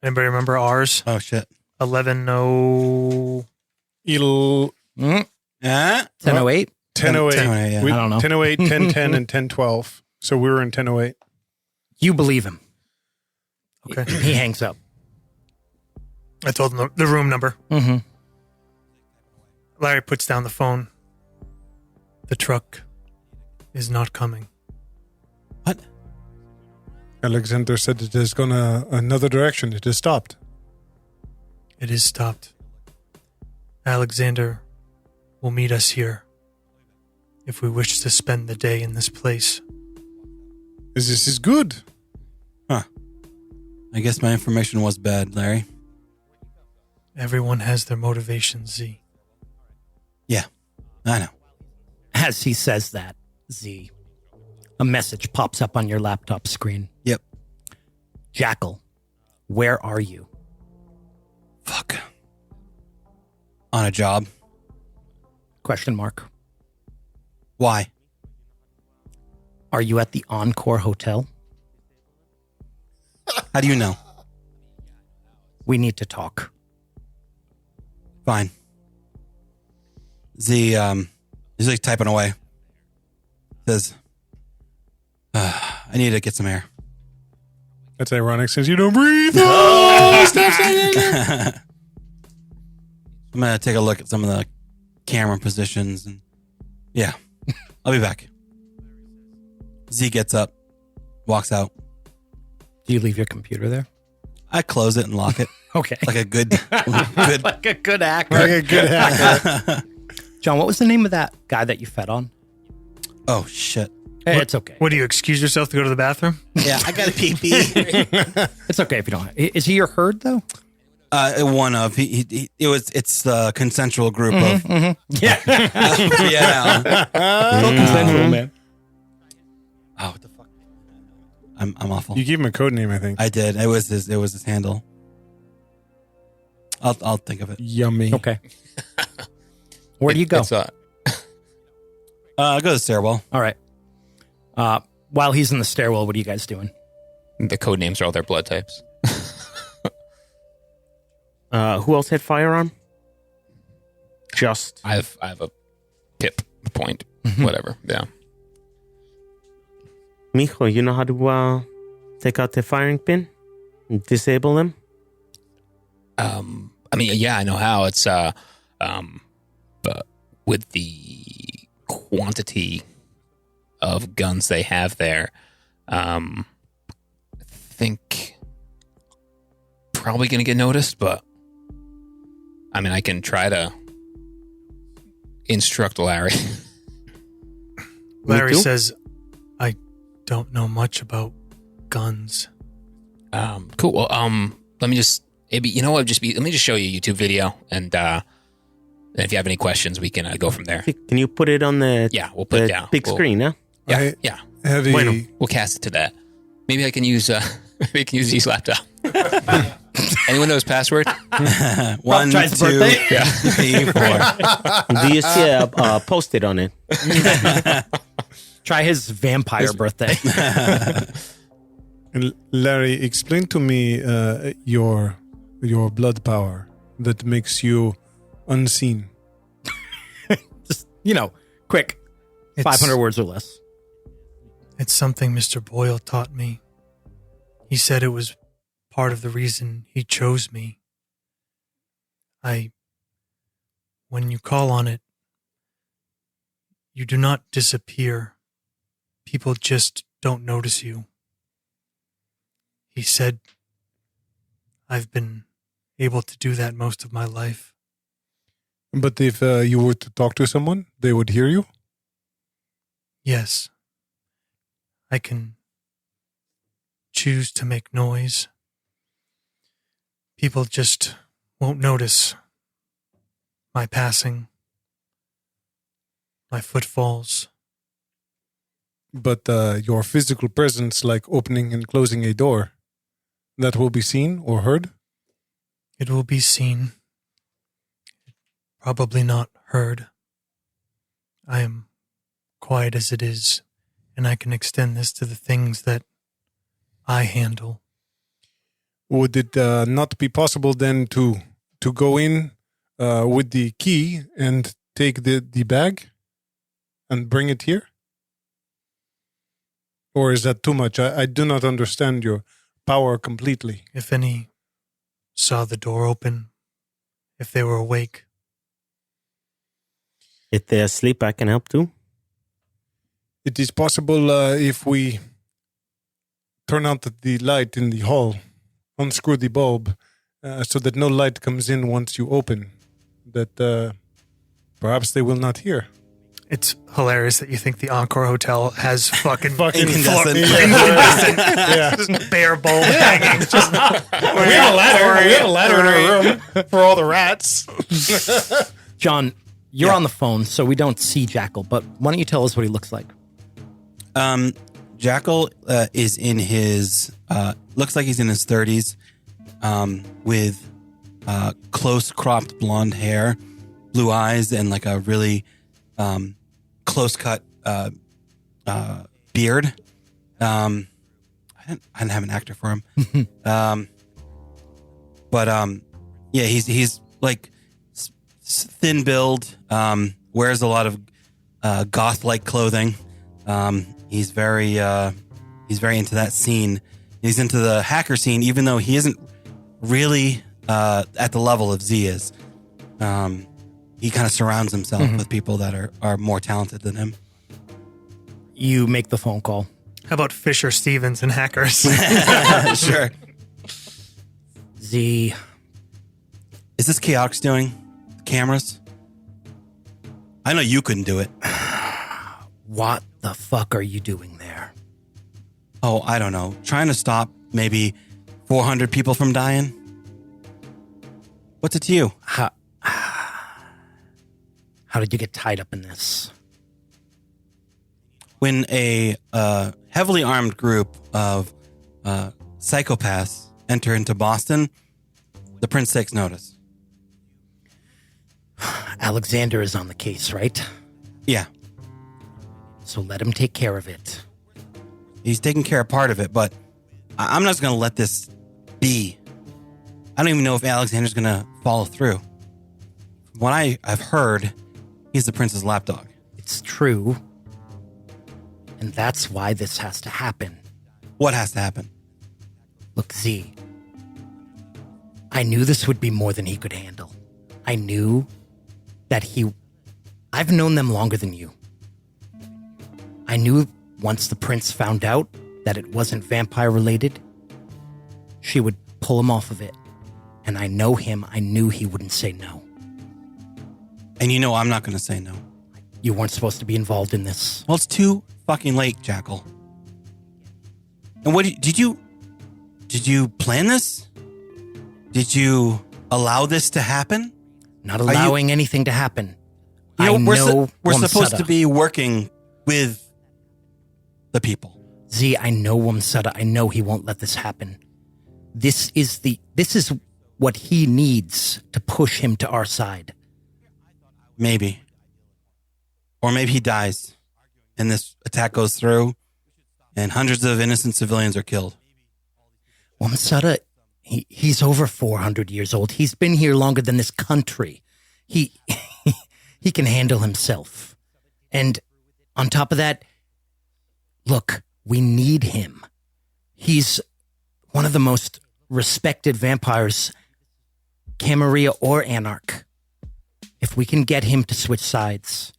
[SPEAKER 3] Anybody remember ours?
[SPEAKER 7] Oh, shit.
[SPEAKER 3] 11-0.
[SPEAKER 6] It'll...
[SPEAKER 4] 10:08?
[SPEAKER 6] 10:08.
[SPEAKER 7] 10:08, yeah.
[SPEAKER 6] We-
[SPEAKER 4] I don't know.
[SPEAKER 6] 10:08, 10:10, and 10:12. So we were in 10:08.
[SPEAKER 4] You believe him.
[SPEAKER 3] Okay.
[SPEAKER 4] He hangs up.
[SPEAKER 3] I told him the room number.
[SPEAKER 4] Mm-hmm.
[SPEAKER 3] Larry puts down the phone. The truck is not coming.
[SPEAKER 7] What?
[SPEAKER 6] Alexander said it has gone another direction. It has stopped.
[SPEAKER 3] It is stopped. Alexander will meet us here if we wish to spend the day in this place.
[SPEAKER 6] This is good.
[SPEAKER 7] I guess my information was bad, Larry.
[SPEAKER 3] Everyone has their motivations, Z.
[SPEAKER 7] Yeah, I know.
[SPEAKER 4] As he says that, Z, a message pops up on your laptop screen.
[SPEAKER 7] Yep.
[SPEAKER 4] Jackal, where are you?
[SPEAKER 7] Fuck. On a job.
[SPEAKER 4] Question mark.
[SPEAKER 7] Why?
[SPEAKER 4] Are you at the Encore Hotel?
[SPEAKER 7] How do you know?
[SPEAKER 4] We need to talk.
[SPEAKER 7] Fine. Z, he's like typing away. Says, I need to get some air.
[SPEAKER 6] That's ironic since you don't breathe. Oh, stop saying it.
[SPEAKER 7] I'm going to take a look at some of the camera positions and yeah, I'll be back. Z gets up, walks out.
[SPEAKER 4] Do you leave your computer there?
[SPEAKER 7] I close it and lock it.
[SPEAKER 4] Okay.
[SPEAKER 7] Like a good.
[SPEAKER 4] Like a good actor.
[SPEAKER 6] Like a good hacker.
[SPEAKER 4] John, what was the name of that guy that you fed on?
[SPEAKER 7] Oh, shit.
[SPEAKER 4] Hey, it's okay.
[SPEAKER 3] What, do you excuse yourself to go to the bathroom?
[SPEAKER 7] Yeah, I got a pee-pee.
[SPEAKER 4] It's okay if you don't. Is he your herd, though?
[SPEAKER 7] One of. It's the consensual group of.
[SPEAKER 4] Yeah.
[SPEAKER 7] Yeah.
[SPEAKER 4] Consensual, man.
[SPEAKER 7] Oh, what the fuck? I'm awful.
[SPEAKER 6] You gave him a code name, I think.
[SPEAKER 7] I did. It was his handle. I'll think of it.
[SPEAKER 6] Yummy.
[SPEAKER 4] Okay. Where do you go?
[SPEAKER 8] It's,
[SPEAKER 7] I go to the stairwell.
[SPEAKER 4] All right. While he's in the stairwell, what are you guys doing?
[SPEAKER 8] the code names are all their blood types.
[SPEAKER 5] Who else had firearm? Just
[SPEAKER 8] I have a pip point, whatever. Yeah.
[SPEAKER 5] Mijo, you know how to take out the firing pin and disable them?
[SPEAKER 8] I mean, yeah, I know how. It's but with the quantity of guns they have there, I think probably going to get noticed. But I mean, I can try to instruct Larry.
[SPEAKER 3] Larry says, I don't know much about guns.
[SPEAKER 8] Cool. Well, let me just, maybe, you know what? Let me just show you a YouTube video, and if you have any questions, we can go from there.
[SPEAKER 5] Can you put it on the
[SPEAKER 8] We'll put it down.
[SPEAKER 5] big screen, huh?
[SPEAKER 8] Yeah,
[SPEAKER 6] I have a,
[SPEAKER 8] We'll cast it to that. Maybe I can use maybe I can use Z's laptop. Anyone knows password?
[SPEAKER 7] 1, 2, 3, 4.
[SPEAKER 5] Do you see a post-it on it?
[SPEAKER 4] Try his vampire birthday.
[SPEAKER 6] Larry, explain to me your blood power that makes you unseen.
[SPEAKER 4] Just, quick. 500 words or less.
[SPEAKER 3] It's something Mr. Boyle taught me. He said it was part of the reason he chose me. When you call on it, you do not disappear. People just don't notice you. He said, I've been able to do that most of my life.
[SPEAKER 6] But if you were to talk to someone, they would hear you?
[SPEAKER 3] Yes. I can choose to make noise. People just won't notice my passing, my footfalls.
[SPEAKER 6] But your physical presence, like opening and closing a door, that will be seen or heard?
[SPEAKER 3] It will be seen, probably not heard. I am quiet as it is, and I can extend this to the things that I handle.
[SPEAKER 6] Would it not be possible then to go in with the key and take the bag and bring it here? Or is that too much? I do not understand your power completely.
[SPEAKER 3] If any saw the door open, if they were awake.
[SPEAKER 5] If they're asleep, I can help too.
[SPEAKER 6] It is possible if we turn out the light in the hall, unscrew the bulb, so that no light comes in once you open, that perhaps they will not hear.
[SPEAKER 3] It's hilarious that you think the Encore Hotel has fucking
[SPEAKER 7] Incandescent.
[SPEAKER 3] just bare bulb hanging. Just,
[SPEAKER 6] We have a ladder. We have a ladder in our room for all the rats.
[SPEAKER 4] John, you're on the phone, so we don't see Jackal, but why don't you tell us what he looks like?
[SPEAKER 7] Jackal is in his, looks like he's in his 30s, with close cropped blonde hair, blue eyes, and like a really close cut beard. I didn't have an actor for him. Yeah, he's like thin build, wears a lot of goth like clothing. He's very into that scene. He's into the hacker scene, even though he isn't really at the level of Z is. He kind of surrounds himself with people that are more talented than him.
[SPEAKER 4] You make the phone call.
[SPEAKER 3] how about Fisher Stevens and hackers?
[SPEAKER 7] Sure.
[SPEAKER 4] Z.
[SPEAKER 7] Is this Chaotix doing cameras? I know you couldn't do it.
[SPEAKER 4] What the fuck are you doing there?
[SPEAKER 7] Oh, I don't know. Trying to stop maybe 400 people from dying? What's it to you?
[SPEAKER 4] How did you get tied up in this?
[SPEAKER 7] When a heavily armed group of psychopaths enter into Boston, the prince takes notice.
[SPEAKER 4] Alexander is on the case, right?
[SPEAKER 7] Yeah,
[SPEAKER 4] So let him take care of it.
[SPEAKER 7] he's taking care of part of it, but I'm not just going to let this be. I don't even know if Alexander's going to follow through. From what I've heard, he's the prince's lapdog.
[SPEAKER 4] It's true. And that's why this has to happen.
[SPEAKER 7] What has to happen?
[SPEAKER 4] Look, Z. I knew this would be more than he could handle. I knew that I've known them longer than you. I knew once the prince found out that it wasn't vampire related, she would pull him off of it. And I know him. I knew he wouldn't say no.
[SPEAKER 7] And you know I'm not going to say no.
[SPEAKER 4] You weren't supposed to be involved in this.
[SPEAKER 7] Well, it's too fucking late, Jackal. And what did you plan this? Did you allow this to happen?
[SPEAKER 4] Not allowing anything to happen. I know
[SPEAKER 7] we're supposed
[SPEAKER 4] Wamsutta.
[SPEAKER 7] to be working with the people.
[SPEAKER 4] Z, I know Wamsutta. I know he won't let this happen. This is what he needs to push him to our side.
[SPEAKER 7] Maybe. Or maybe he dies and this attack goes through and hundreds of innocent civilians are killed.
[SPEAKER 4] Wamsutta, he's over 400 years old. He's been here longer than this country. He can handle himself. And on top of that, look, we need him. He's one of the most respected vampires, Camarilla or Anarch. If we can get him to switch sides,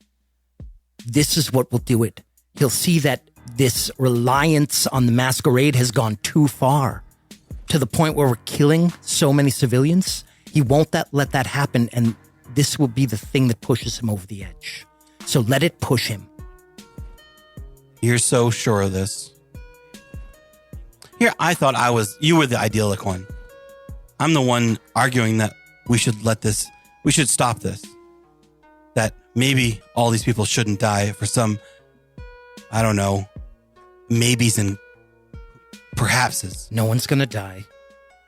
[SPEAKER 4] this is what will do it. He'll see that this reliance on the Masquerade has gone too far, to the point where we're killing so many civilians. He won't let that happen, and this will be the thing that pushes him over the edge. So let it push him.
[SPEAKER 7] You're so sure of this. Here, I thought you were the idyllic one. I'm the one arguing that we should stop this. That maybe all these people shouldn't die for some, I don't know, maybes and perhapses.
[SPEAKER 4] No one's going to die.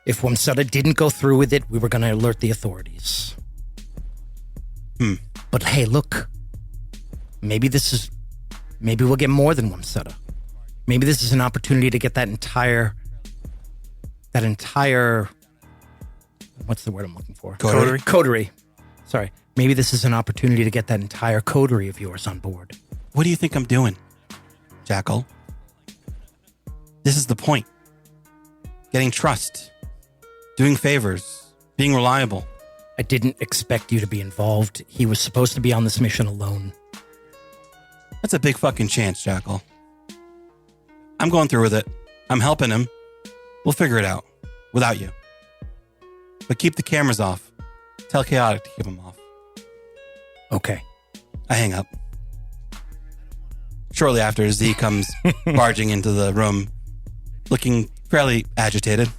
[SPEAKER 4] If Wamsutta didn't go through with it, we were going to alert the authorities. But hey, look, maybe we'll get more than Wamsutta. Maybe this is an opportunity to get that entire, what's the word I'm looking for?
[SPEAKER 7] Coterie.
[SPEAKER 4] Coterie. Sorry. Maybe this is an opportunity to get that entire coterie of yours on board.
[SPEAKER 7] What do you think I'm doing, Jackal? This is the point. Getting trust, doing favors, being reliable.
[SPEAKER 4] I didn't expect you to be involved. He was supposed to be on this mission alone.
[SPEAKER 7] That's a big fucking chance, Jackal. I'm going through with it. I'm helping him. We'll figure it out without you. But keep the cameras off. Tell Chaotic to keep them off.
[SPEAKER 4] Okay.
[SPEAKER 7] I hang up. Shortly after, Z comes barging into the room, looking fairly agitated,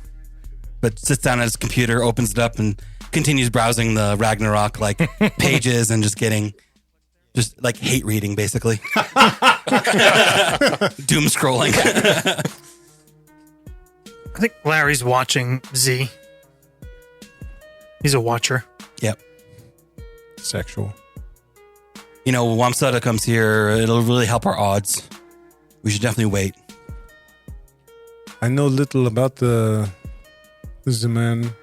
[SPEAKER 7] but sits down at his computer, opens it up, and continues browsing the Ragnarok pages and just hate reading, basically. Doom scrolling.
[SPEAKER 3] I think Larry's watching Z. He's a watcher.
[SPEAKER 7] Yep.
[SPEAKER 6] Sexual.
[SPEAKER 7] You know, when Wamsutta comes here, it'll really help our odds. We should definitely wait.
[SPEAKER 6] I know little about the man.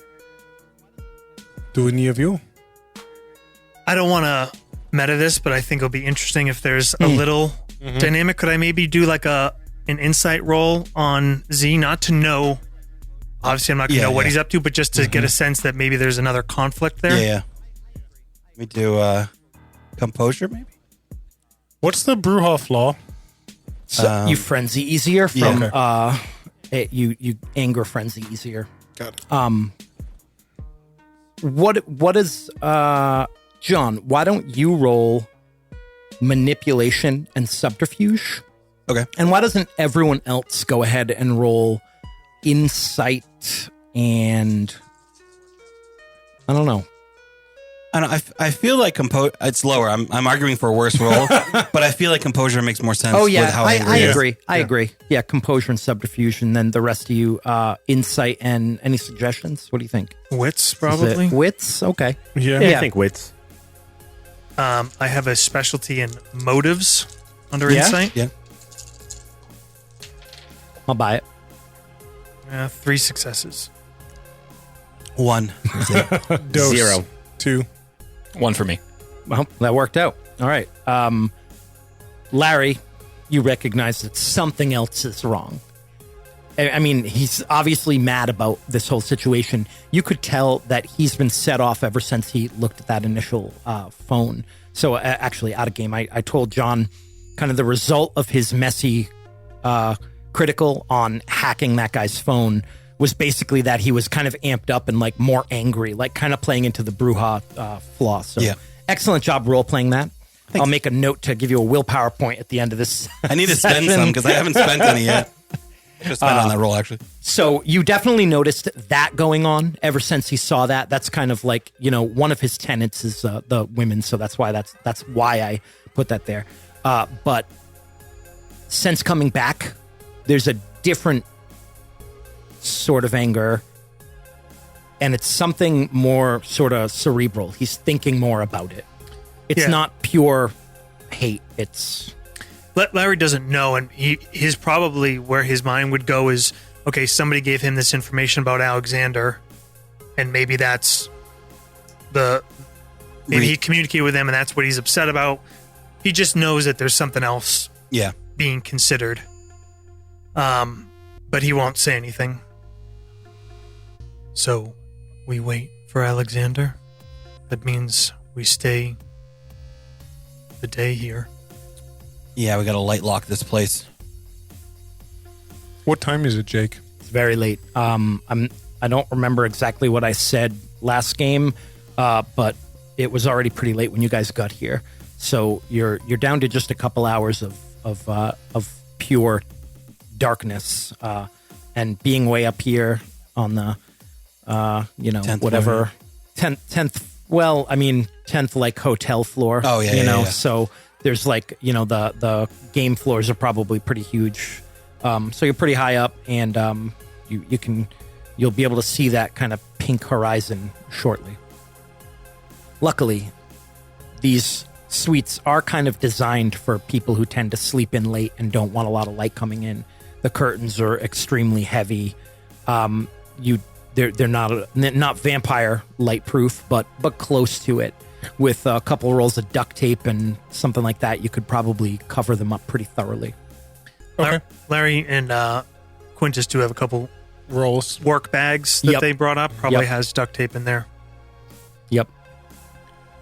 [SPEAKER 6] Do any of you?
[SPEAKER 3] I don't want to meta this, but I think it'll be interesting if there's a little dynamic. Could I maybe do like an insight roll on Z? Not to know. Obviously, I'm not going to know what he's up to, but just to get a sense that maybe there's another conflict there.
[SPEAKER 7] Yeah. Let me do composure, maybe?
[SPEAKER 6] What's the Bruja flaw?
[SPEAKER 4] So you frenzy easier from you anger frenzy easier.
[SPEAKER 6] Got it.
[SPEAKER 4] What is John, why don't you roll manipulation and subterfuge?
[SPEAKER 7] Okay.
[SPEAKER 4] And why doesn't everyone else go ahead and roll insight and I don't know.
[SPEAKER 7] I feel like it's lower. I'm arguing for a worse roll, but I feel like composure makes more sense.
[SPEAKER 4] Oh yeah,
[SPEAKER 7] with how
[SPEAKER 4] I
[SPEAKER 7] angry
[SPEAKER 4] agree. I agree. Yeah, composure and subterfuge, and then the rest of you, insight and any suggestions. What do you think?
[SPEAKER 3] Wits, probably.
[SPEAKER 4] Wits. Okay.
[SPEAKER 6] Yeah.
[SPEAKER 5] I think wits.
[SPEAKER 3] I have a specialty in motives under insight.
[SPEAKER 7] Yeah.
[SPEAKER 4] I'll buy it.
[SPEAKER 3] 3 successes.
[SPEAKER 7] 1.
[SPEAKER 6] Dose.
[SPEAKER 5] 0.
[SPEAKER 6] 2.
[SPEAKER 8] 1 for me.
[SPEAKER 4] Well, that worked out. All right. Larry, you recognize that something else is wrong. I mean, he's obviously mad about this whole situation. You could tell that he's been set off ever since he looked at that initial phone. So actually, out of game, I told John kind of the result of his messy critical on hacking that guy's phone was basically that he was kind of amped up and like more angry, like kind of playing into the Bruja flaw. So excellent job role-playing that. Thanks. I'll make a note to give you a willpower point at the end of this.
[SPEAKER 7] I need to spend some because I haven't spent any yet. I should spend on that roll, actually.
[SPEAKER 4] So you definitely noticed that going on ever since he saw that. That's kind of like, you know, one of his tenets is the women. So that's why I put that there. But since coming back, there's a different sort of anger, and it's something more sort of cerebral. He's thinking more about it. It's not pure hate. It's
[SPEAKER 3] Larry doesn't know, and his probably where his mind would go is, okay, somebody gave him this information about Alexander, and maybe that's maybe he communicated with them, and that's what he's upset about. He just knows that there's something else being considered, but he won't say anything. So we wait for Alexander. That means we stay the day here.
[SPEAKER 7] Yeah, we got to light lock this place.
[SPEAKER 6] What time is it, Jake?
[SPEAKER 4] It's very late. I don't remember exactly what I said last game, but it was already pretty late when you guys got here. So you're down to just a couple hours of pure darkness, and being way up here on the 10th whatever
[SPEAKER 7] floor.
[SPEAKER 4] 10th. Well, I mean 10th like hotel floor.
[SPEAKER 7] Oh yeah, yeah.
[SPEAKER 4] So there's like the game floors are probably pretty huge. So you're pretty high up, and you'll be able to see that kind of pink horizon shortly. Luckily, these suites are kind of designed for people who tend to sleep in late and don't want a lot of light coming in. The curtains are extremely heavy. They're not vampire light proof, but close to it. with a couple rolls of duct tape and something like that, you could probably cover them up pretty thoroughly.
[SPEAKER 6] Okay.
[SPEAKER 3] Larry and Quintus do have a couple
[SPEAKER 6] Rolls.
[SPEAKER 3] work bags that
[SPEAKER 4] Yep.
[SPEAKER 3] they brought up. Probably
[SPEAKER 4] Yep.
[SPEAKER 3] has duct tape in there.
[SPEAKER 4] Yep.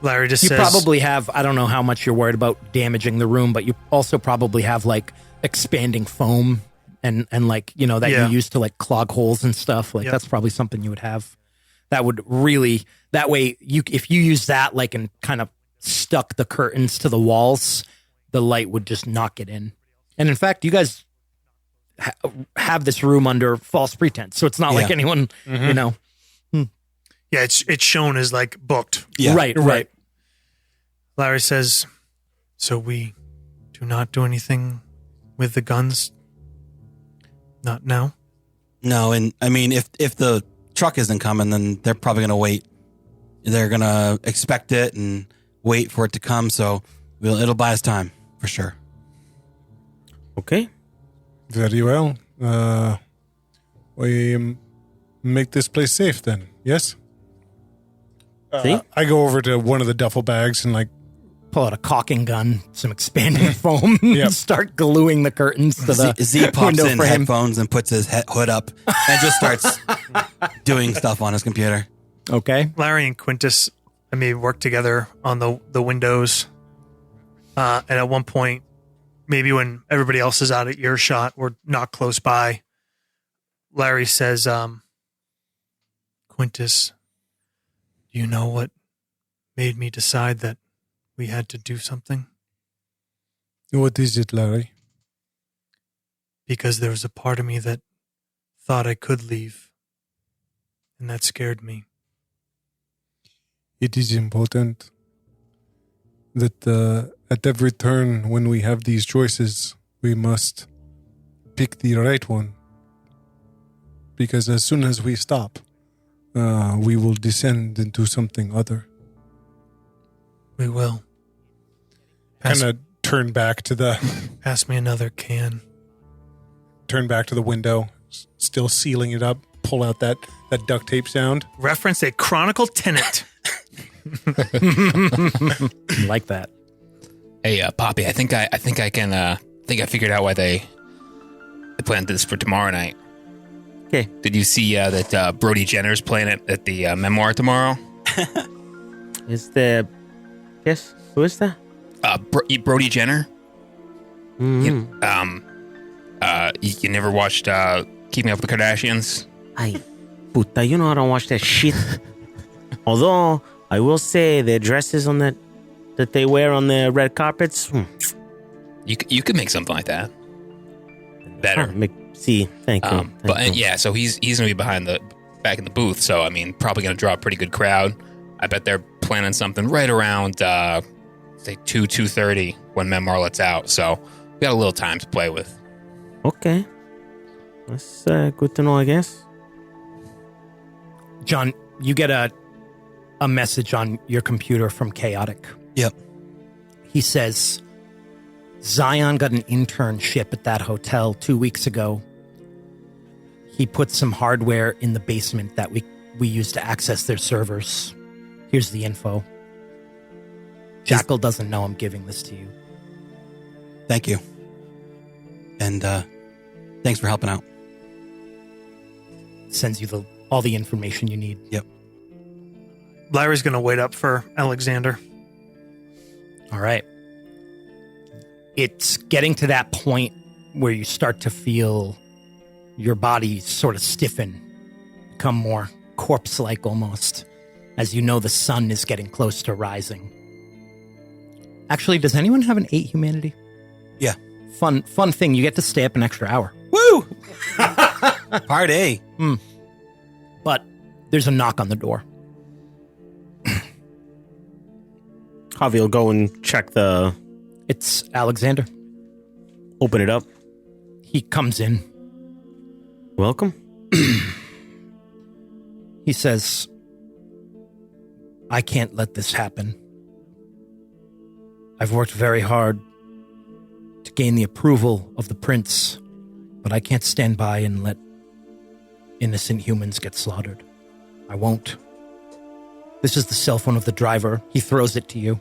[SPEAKER 3] Larry just
[SPEAKER 4] You
[SPEAKER 3] says,
[SPEAKER 4] probably have, I don't know how much you're worried about damaging the room, but you also probably have like expanding foam and like, you know, that
[SPEAKER 3] Yeah.
[SPEAKER 4] you use to like clog holes and stuff. Like
[SPEAKER 3] Yep.
[SPEAKER 4] that's probably something you would have. That would really, that way if you use that like and kind of stuck the curtains to the walls, the light would just not get in. And in fact, you guys have this room under false pretense. So it's not like anyone, you know.
[SPEAKER 3] yeah, it's shown as like booked.
[SPEAKER 7] Yeah.
[SPEAKER 4] Right.
[SPEAKER 3] Larry says, so we do not do anything with the guns? Not now?
[SPEAKER 7] No, and I mean, if the truck isn't coming, then they're probably going to wait. They're going to expect it and wait for it to come. So it'll buy us time for sure.
[SPEAKER 5] Okay.
[SPEAKER 6] Very well. We make this place safe then, yes?
[SPEAKER 5] See?
[SPEAKER 6] I go over to one of the duffel bags and like,
[SPEAKER 4] Pull out a caulking gun, some expanding foam,
[SPEAKER 6] Yep.
[SPEAKER 4] start gluing the curtains to the
[SPEAKER 7] Z pops
[SPEAKER 4] window
[SPEAKER 7] in
[SPEAKER 4] frame.
[SPEAKER 7] headphones and puts his hood up and just starts doing stuff on his computer.
[SPEAKER 4] Okay.
[SPEAKER 3] Larry and Quintus, work together on the windows. And at one point, maybe when everybody else is out at earshot or not close by, Larry says, Quintus, do you know what made me decide that we had to do something?
[SPEAKER 6] what is it, Larry?
[SPEAKER 3] Because there was a part of me that thought I could leave, and that scared me.
[SPEAKER 6] It is important that at every turn when we have these choices, we must pick the right one. Because as soon as we stop, we will descend into something other.
[SPEAKER 3] We will.
[SPEAKER 6] Kind of turn back to the
[SPEAKER 3] Pass me another can.
[SPEAKER 6] window, still sealing it up. Pull out that duct tape sound.
[SPEAKER 3] Reference a Chronicle tenant.
[SPEAKER 4] Like that.
[SPEAKER 8] Hey, Poppy, I think I figured out why they planned this for tomorrow night.
[SPEAKER 5] Okay.
[SPEAKER 8] Did you see that Brody Jenner's playing it at the Memoir tomorrow?
[SPEAKER 5] Is the... Yes? Who is that?
[SPEAKER 8] Brody Jenner?
[SPEAKER 5] Mm-hmm.
[SPEAKER 8] You never watched Keeping Up with the Kardashians?
[SPEAKER 5] Ay, puta, you know I don't watch that shit. Although, I will say the dresses on that they wear on the red carpets.
[SPEAKER 8] You could make something like that. Better.
[SPEAKER 5] See, thank you. Thank you.
[SPEAKER 8] So he's gonna be back in the booth. So probably gonna draw a pretty good crowd. I bet they're planning something right around say 2:30 when Memoir lets out. So we got a little time to play with.
[SPEAKER 5] Okay. That's good to know, I guess.
[SPEAKER 4] John, you get a message on your computer from Chaotic.
[SPEAKER 7] Yep.
[SPEAKER 4] He says, Zion got an internship at that hotel 2 weeks ago. He put some hardware in the basement that we use to access their servers. Here's the info. Jackal doesn't know I'm giving this to you.
[SPEAKER 7] Thank you. And thanks for helping out.
[SPEAKER 4] Sends you all the information you need.
[SPEAKER 7] Yep.
[SPEAKER 3] Larry's going to wait up for Alexander.
[SPEAKER 4] All right. It's getting to that point where you start to feel your body sort of stiffen, become more corpse-like almost, as you know the sun is getting close to rising. Actually, does anyone have an 8 humanity?
[SPEAKER 7] Yeah.
[SPEAKER 4] Fun thing, you get to stay up an extra hour.
[SPEAKER 7] Woo! Party.
[SPEAKER 4] But there's a knock on the door.
[SPEAKER 5] Javi will go and check the...
[SPEAKER 4] It's Alexander.
[SPEAKER 5] Open it up.
[SPEAKER 4] He comes in.
[SPEAKER 5] Welcome.
[SPEAKER 4] He says, I can't let this happen. I've worked very hard to gain the approval of the prince, but I can't stand by and let innocent humans get slaughtered. I won't. This is the cell phone of the driver. He throws it to you.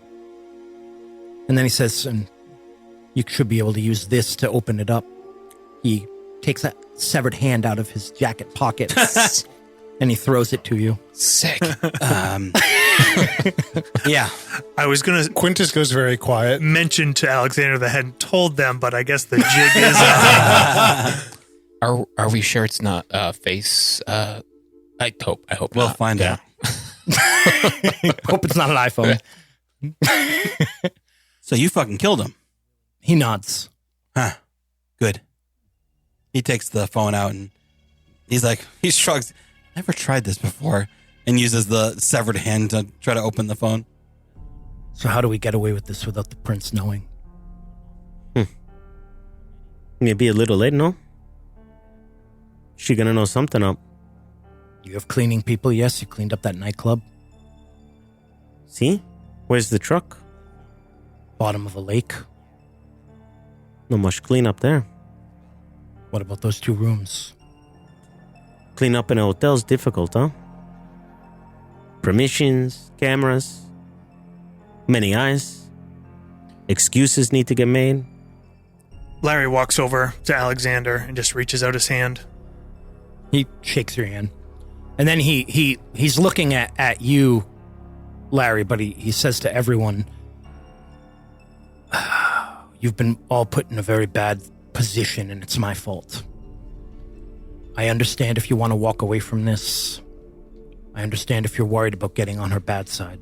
[SPEAKER 4] And then he says, and you should be able to use this to open it up. He takes a severed hand out of his jacket pocket and he throws it to you.
[SPEAKER 8] Sick.
[SPEAKER 7] Yeah.
[SPEAKER 3] I was going to
[SPEAKER 6] Quintus goes very quiet.
[SPEAKER 3] mention to Alexander that I hadn't told them, but I guess the jig is up.
[SPEAKER 8] Are we sure it's not face? I hope
[SPEAKER 7] We'll
[SPEAKER 8] not.
[SPEAKER 7] find out.
[SPEAKER 4] Hope it's not an iPhone.
[SPEAKER 7] So you fucking killed him.
[SPEAKER 4] He nods.
[SPEAKER 7] Huh. Good. He takes the phone out and he shrugs. Never tried this before. And uses the severed hand to try to open the phone.
[SPEAKER 4] So how do we get away with this without the prince knowing?
[SPEAKER 5] Maybe a little late, no? She gonna know something up.
[SPEAKER 4] You have cleaning people, yes? You cleaned up that nightclub?
[SPEAKER 5] See? Where's the truck?
[SPEAKER 4] Bottom of a lake?
[SPEAKER 5] Not much clean up there.
[SPEAKER 4] What about those 2 rooms?
[SPEAKER 5] Clean up in a hotel's difficult, huh? Permissions, cameras, many eyes. Excuses need to get made.
[SPEAKER 3] Larry walks over to Alexander and just reaches out his hand.
[SPEAKER 4] He shakes your hand. And then he's looking at you, Larry, but he says to everyone, you've been all put in a very bad position and it's my fault. I understand if you want to walk away from this. I understand if you're worried about getting on her bad side.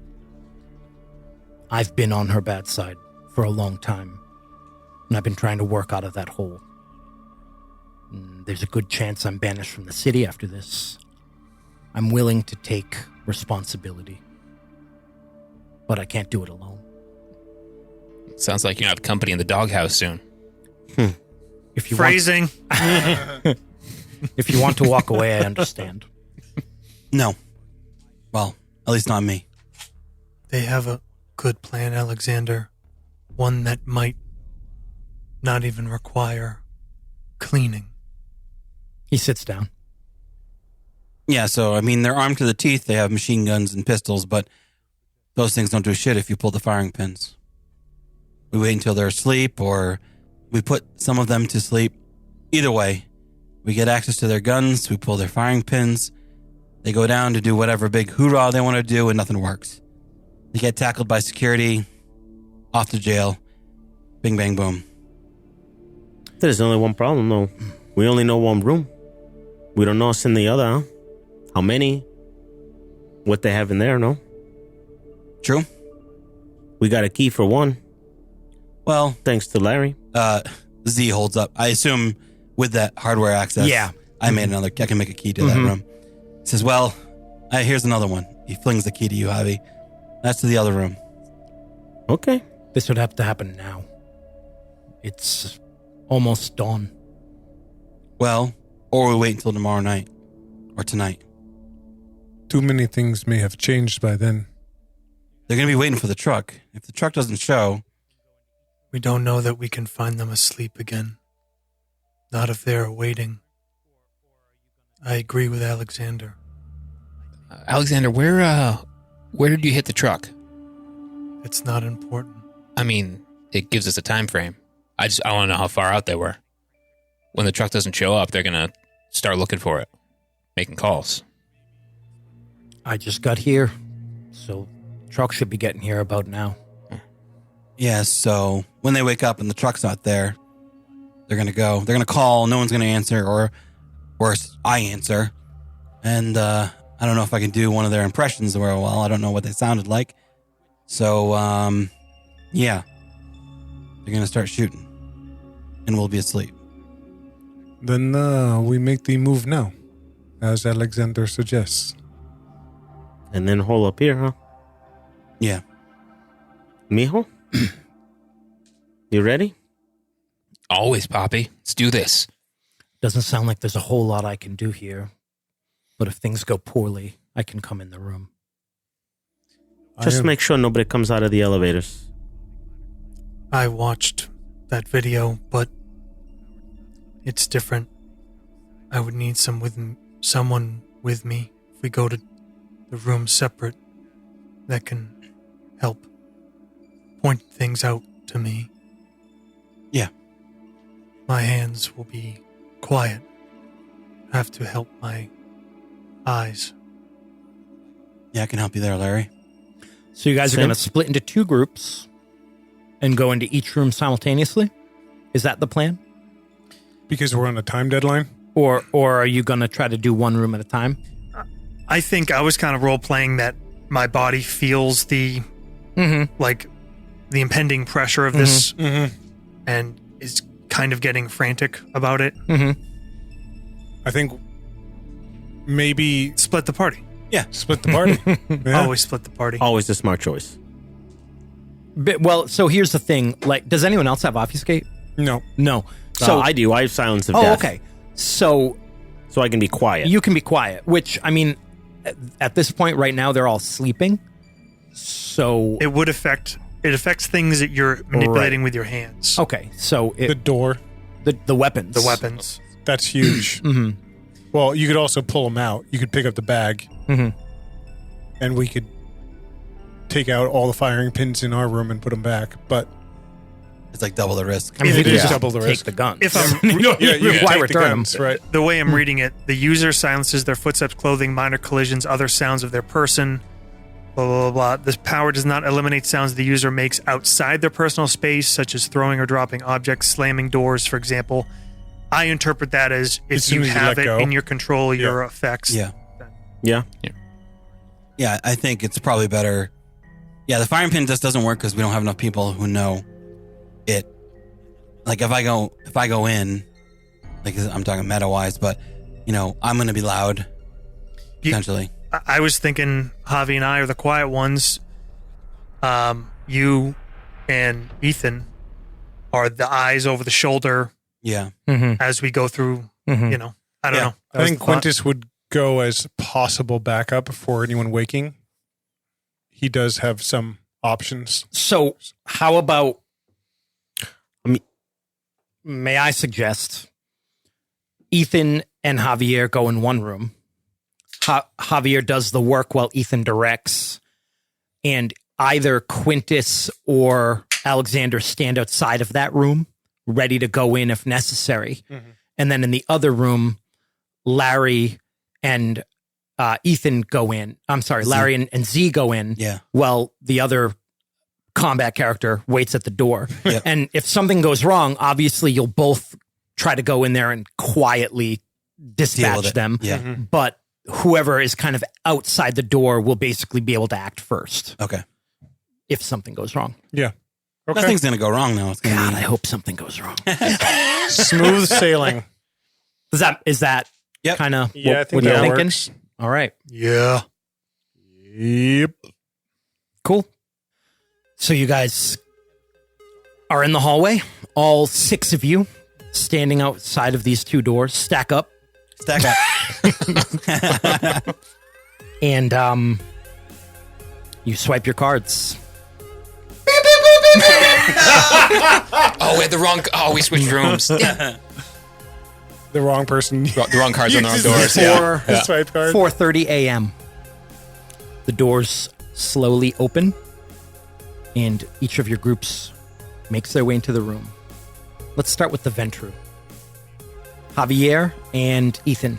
[SPEAKER 4] I've been on her bad side for a long time, and I've been trying to work out of that hole. There's a good chance I'm banished from the city after this. I'm willing to take responsibility, but I can't do it alone.
[SPEAKER 8] Sounds like you're gonna have company in the doghouse soon.
[SPEAKER 4] If you
[SPEAKER 3] Phrasing.
[SPEAKER 4] if you want to walk away, I understand.
[SPEAKER 7] No. Well, at least not me.
[SPEAKER 3] They have a good plan, Alexander. One that might not even require cleaning.
[SPEAKER 4] He sits down.
[SPEAKER 7] Yeah, so, I mean, they're armed to the teeth. They have machine guns and pistols, but those things don't do shit if you pull the firing pins. We wait until they're asleep, or we put some of them to sleep. Either way, we get access to their guns, we pull their firing pins, they go down to do whatever big hoorah they want to do, and nothing works. They get tackled by security, off to jail, bing, bang, boom.
[SPEAKER 5] There's only one problem, though. We only know one room. We don't know what's in the other, huh? How many? What they have in there, no?
[SPEAKER 7] True?
[SPEAKER 5] We got a key for one.
[SPEAKER 7] Well,
[SPEAKER 5] Thanks to Larry.
[SPEAKER 7] Z holds up. I assume with that hardware access,
[SPEAKER 4] Yeah.
[SPEAKER 7] I can make a key to that room. He says, well, here's another one. He flings the key to you, Javi. That's to the other room.
[SPEAKER 5] Okay.
[SPEAKER 4] This would have to happen now. It's almost dawn.
[SPEAKER 7] Well, or we wait until tomorrow night. Or tonight.
[SPEAKER 6] Too many things may have changed by then.
[SPEAKER 7] They're going to be waiting for the truck. If the truck doesn't show,
[SPEAKER 3] We don't know that we can find them asleep again. Not if they're waiting. I agree with Alexander.
[SPEAKER 8] Alexander, where did you hit the truck?
[SPEAKER 3] It's not important.
[SPEAKER 8] I mean, it gives us a time frame. I want to know how far out they were. When the truck doesn't show up, they're going to start looking for it, making calls.
[SPEAKER 4] I just got here, so truck should be getting here about now.
[SPEAKER 7] yeah, so when they wake up and the truck's not there, they're going to go. They're going to call. No one's going to answer, or worse, I answer. And I don't know if I can do one of their impressions very well. I don't know what they sounded like. So, yeah. They're going to start shooting. And we'll be asleep.
[SPEAKER 6] Then we make the move now, as Alexander suggests.
[SPEAKER 5] And then hole up here, huh?
[SPEAKER 7] Yeah.
[SPEAKER 5] Mijo? You ready?
[SPEAKER 8] Always, Poppy. Let's do this.
[SPEAKER 4] Doesn't sound like there's a whole lot I can do here. But if things go poorly, I can come in the room.
[SPEAKER 5] Just make sure nobody comes out of the elevators.
[SPEAKER 3] I watched that video, but it's different. I would need someone with me if we go to the room separate. that can help point things out to me.
[SPEAKER 7] Yeah.
[SPEAKER 3] My hands will be quiet. I have to help my eyes.
[SPEAKER 7] Yeah, I can help you there, Larry.
[SPEAKER 4] So you guys are going to split into 2 groups and go into each room simultaneously? Is that the plan?
[SPEAKER 6] Because we're on a time deadline?
[SPEAKER 4] Or are you going to try to do one room at a time?
[SPEAKER 3] I think I was kind of role-playing that my body feels the, like, the impending pressure of this and is kind of getting frantic about it.
[SPEAKER 6] I think maybe
[SPEAKER 3] Split the party.
[SPEAKER 7] Yeah.
[SPEAKER 6] split the party. Yeah.
[SPEAKER 3] Always split the party.
[SPEAKER 5] Always a smart choice.
[SPEAKER 4] Well, so here's the thing. Like, does anyone else have obfuscate?
[SPEAKER 6] No.
[SPEAKER 4] No.
[SPEAKER 5] So I do. I have silence of
[SPEAKER 4] Oh,
[SPEAKER 5] death.
[SPEAKER 4] okay. So
[SPEAKER 5] So I can be quiet.
[SPEAKER 4] you can be quiet, which, I mean, at this point right now, they're all sleeping. So,
[SPEAKER 3] It would affect... It affects things that you're manipulating with your hands.
[SPEAKER 4] okay. So,
[SPEAKER 6] The door.
[SPEAKER 4] the weapons.
[SPEAKER 3] The weapons.
[SPEAKER 6] That's huge. Well, you could also pull them out. You could pick up the bag. And we could take out all the firing pins in our room and put them back. But
[SPEAKER 7] It's like double the risk.
[SPEAKER 4] I mean,
[SPEAKER 6] It
[SPEAKER 4] we could
[SPEAKER 6] is
[SPEAKER 4] just
[SPEAKER 6] double the
[SPEAKER 4] take
[SPEAKER 6] risk.
[SPEAKER 4] the guns.
[SPEAKER 3] If I'm-
[SPEAKER 4] you don't
[SPEAKER 6] yeah,
[SPEAKER 4] even
[SPEAKER 6] you
[SPEAKER 4] require
[SPEAKER 6] take the
[SPEAKER 4] return them.
[SPEAKER 6] guns, right?
[SPEAKER 3] The way I'm reading it, the user silences their footsteps, clothing, minor collisions, other sounds of their person, blah, blah, blah, blah. This power does not eliminate sounds the user makes outside their personal space, such as throwing or dropping objects, slamming doors, for example. I interpret that as if
[SPEAKER 6] soon
[SPEAKER 3] you
[SPEAKER 6] as you
[SPEAKER 3] have
[SPEAKER 6] let
[SPEAKER 3] it
[SPEAKER 6] go.
[SPEAKER 3] in your control, your effects.
[SPEAKER 7] Yeah.
[SPEAKER 5] Yeah.
[SPEAKER 7] Yeah, I think it's probably better. Yeah, the firing pin just doesn't work because we don't have enough people who know it. Like if I go in, like I'm talking meta wise, but you know, I'm going to be loud potentially.
[SPEAKER 3] I was thinking Javi and I are the quiet ones. You and Ethan are the eyes over the shoulder
[SPEAKER 7] Yeah.
[SPEAKER 3] as we go through, you know, I don't know. That
[SPEAKER 6] I
[SPEAKER 3] was
[SPEAKER 6] think
[SPEAKER 3] the thought.
[SPEAKER 6] Quintus would go as possible backup for anyone waking. He does have some options.
[SPEAKER 4] So, how about... may I suggest Ethan and Javier go in one room. Javier does the work while Ethan directs, and either Quintus or Alexander stand outside of that room, ready to go in if necessary. And then in the other room, Larry and Ethan go in. I'm sorry, Larry and Z go in.
[SPEAKER 7] Yeah.
[SPEAKER 4] While the other combat character waits at the door. And if something goes wrong, obviously you'll both try to go in there and quietly dispatch them.
[SPEAKER 7] Yeah.
[SPEAKER 4] But whoever is kind of outside the door will basically be able to act first
[SPEAKER 7] Okay.
[SPEAKER 4] if something goes wrong.
[SPEAKER 6] Yeah. Okay.
[SPEAKER 7] Nothing's going to go wrong now. It's going
[SPEAKER 4] God,
[SPEAKER 7] to
[SPEAKER 4] I hope something goes wrong.
[SPEAKER 6] Smooth sailing.
[SPEAKER 4] Is that
[SPEAKER 7] Yep.
[SPEAKER 4] kind of
[SPEAKER 6] Yeah, I think
[SPEAKER 4] what you're
[SPEAKER 6] that
[SPEAKER 4] thinking?
[SPEAKER 6] works.
[SPEAKER 4] All right.
[SPEAKER 3] Yeah.
[SPEAKER 6] Yep.
[SPEAKER 4] Cool. So you guys are in the hallway, all 6 of you standing outside of these 2 doors, stack up,
[SPEAKER 7] Stack up.
[SPEAKER 4] and you swipe your cards.
[SPEAKER 8] Oh, we had the wrong. Oh, we switched rooms.
[SPEAKER 6] The wrong person.
[SPEAKER 8] The wrong cards on the wrong
[SPEAKER 6] Uses
[SPEAKER 8] doors.
[SPEAKER 6] the
[SPEAKER 8] Yeah.
[SPEAKER 6] the swipe card.
[SPEAKER 4] 4:30 a.m. The doors slowly open, and each of your groups makes their way into the room. Let's start with the Ventru. Javier and Ethan,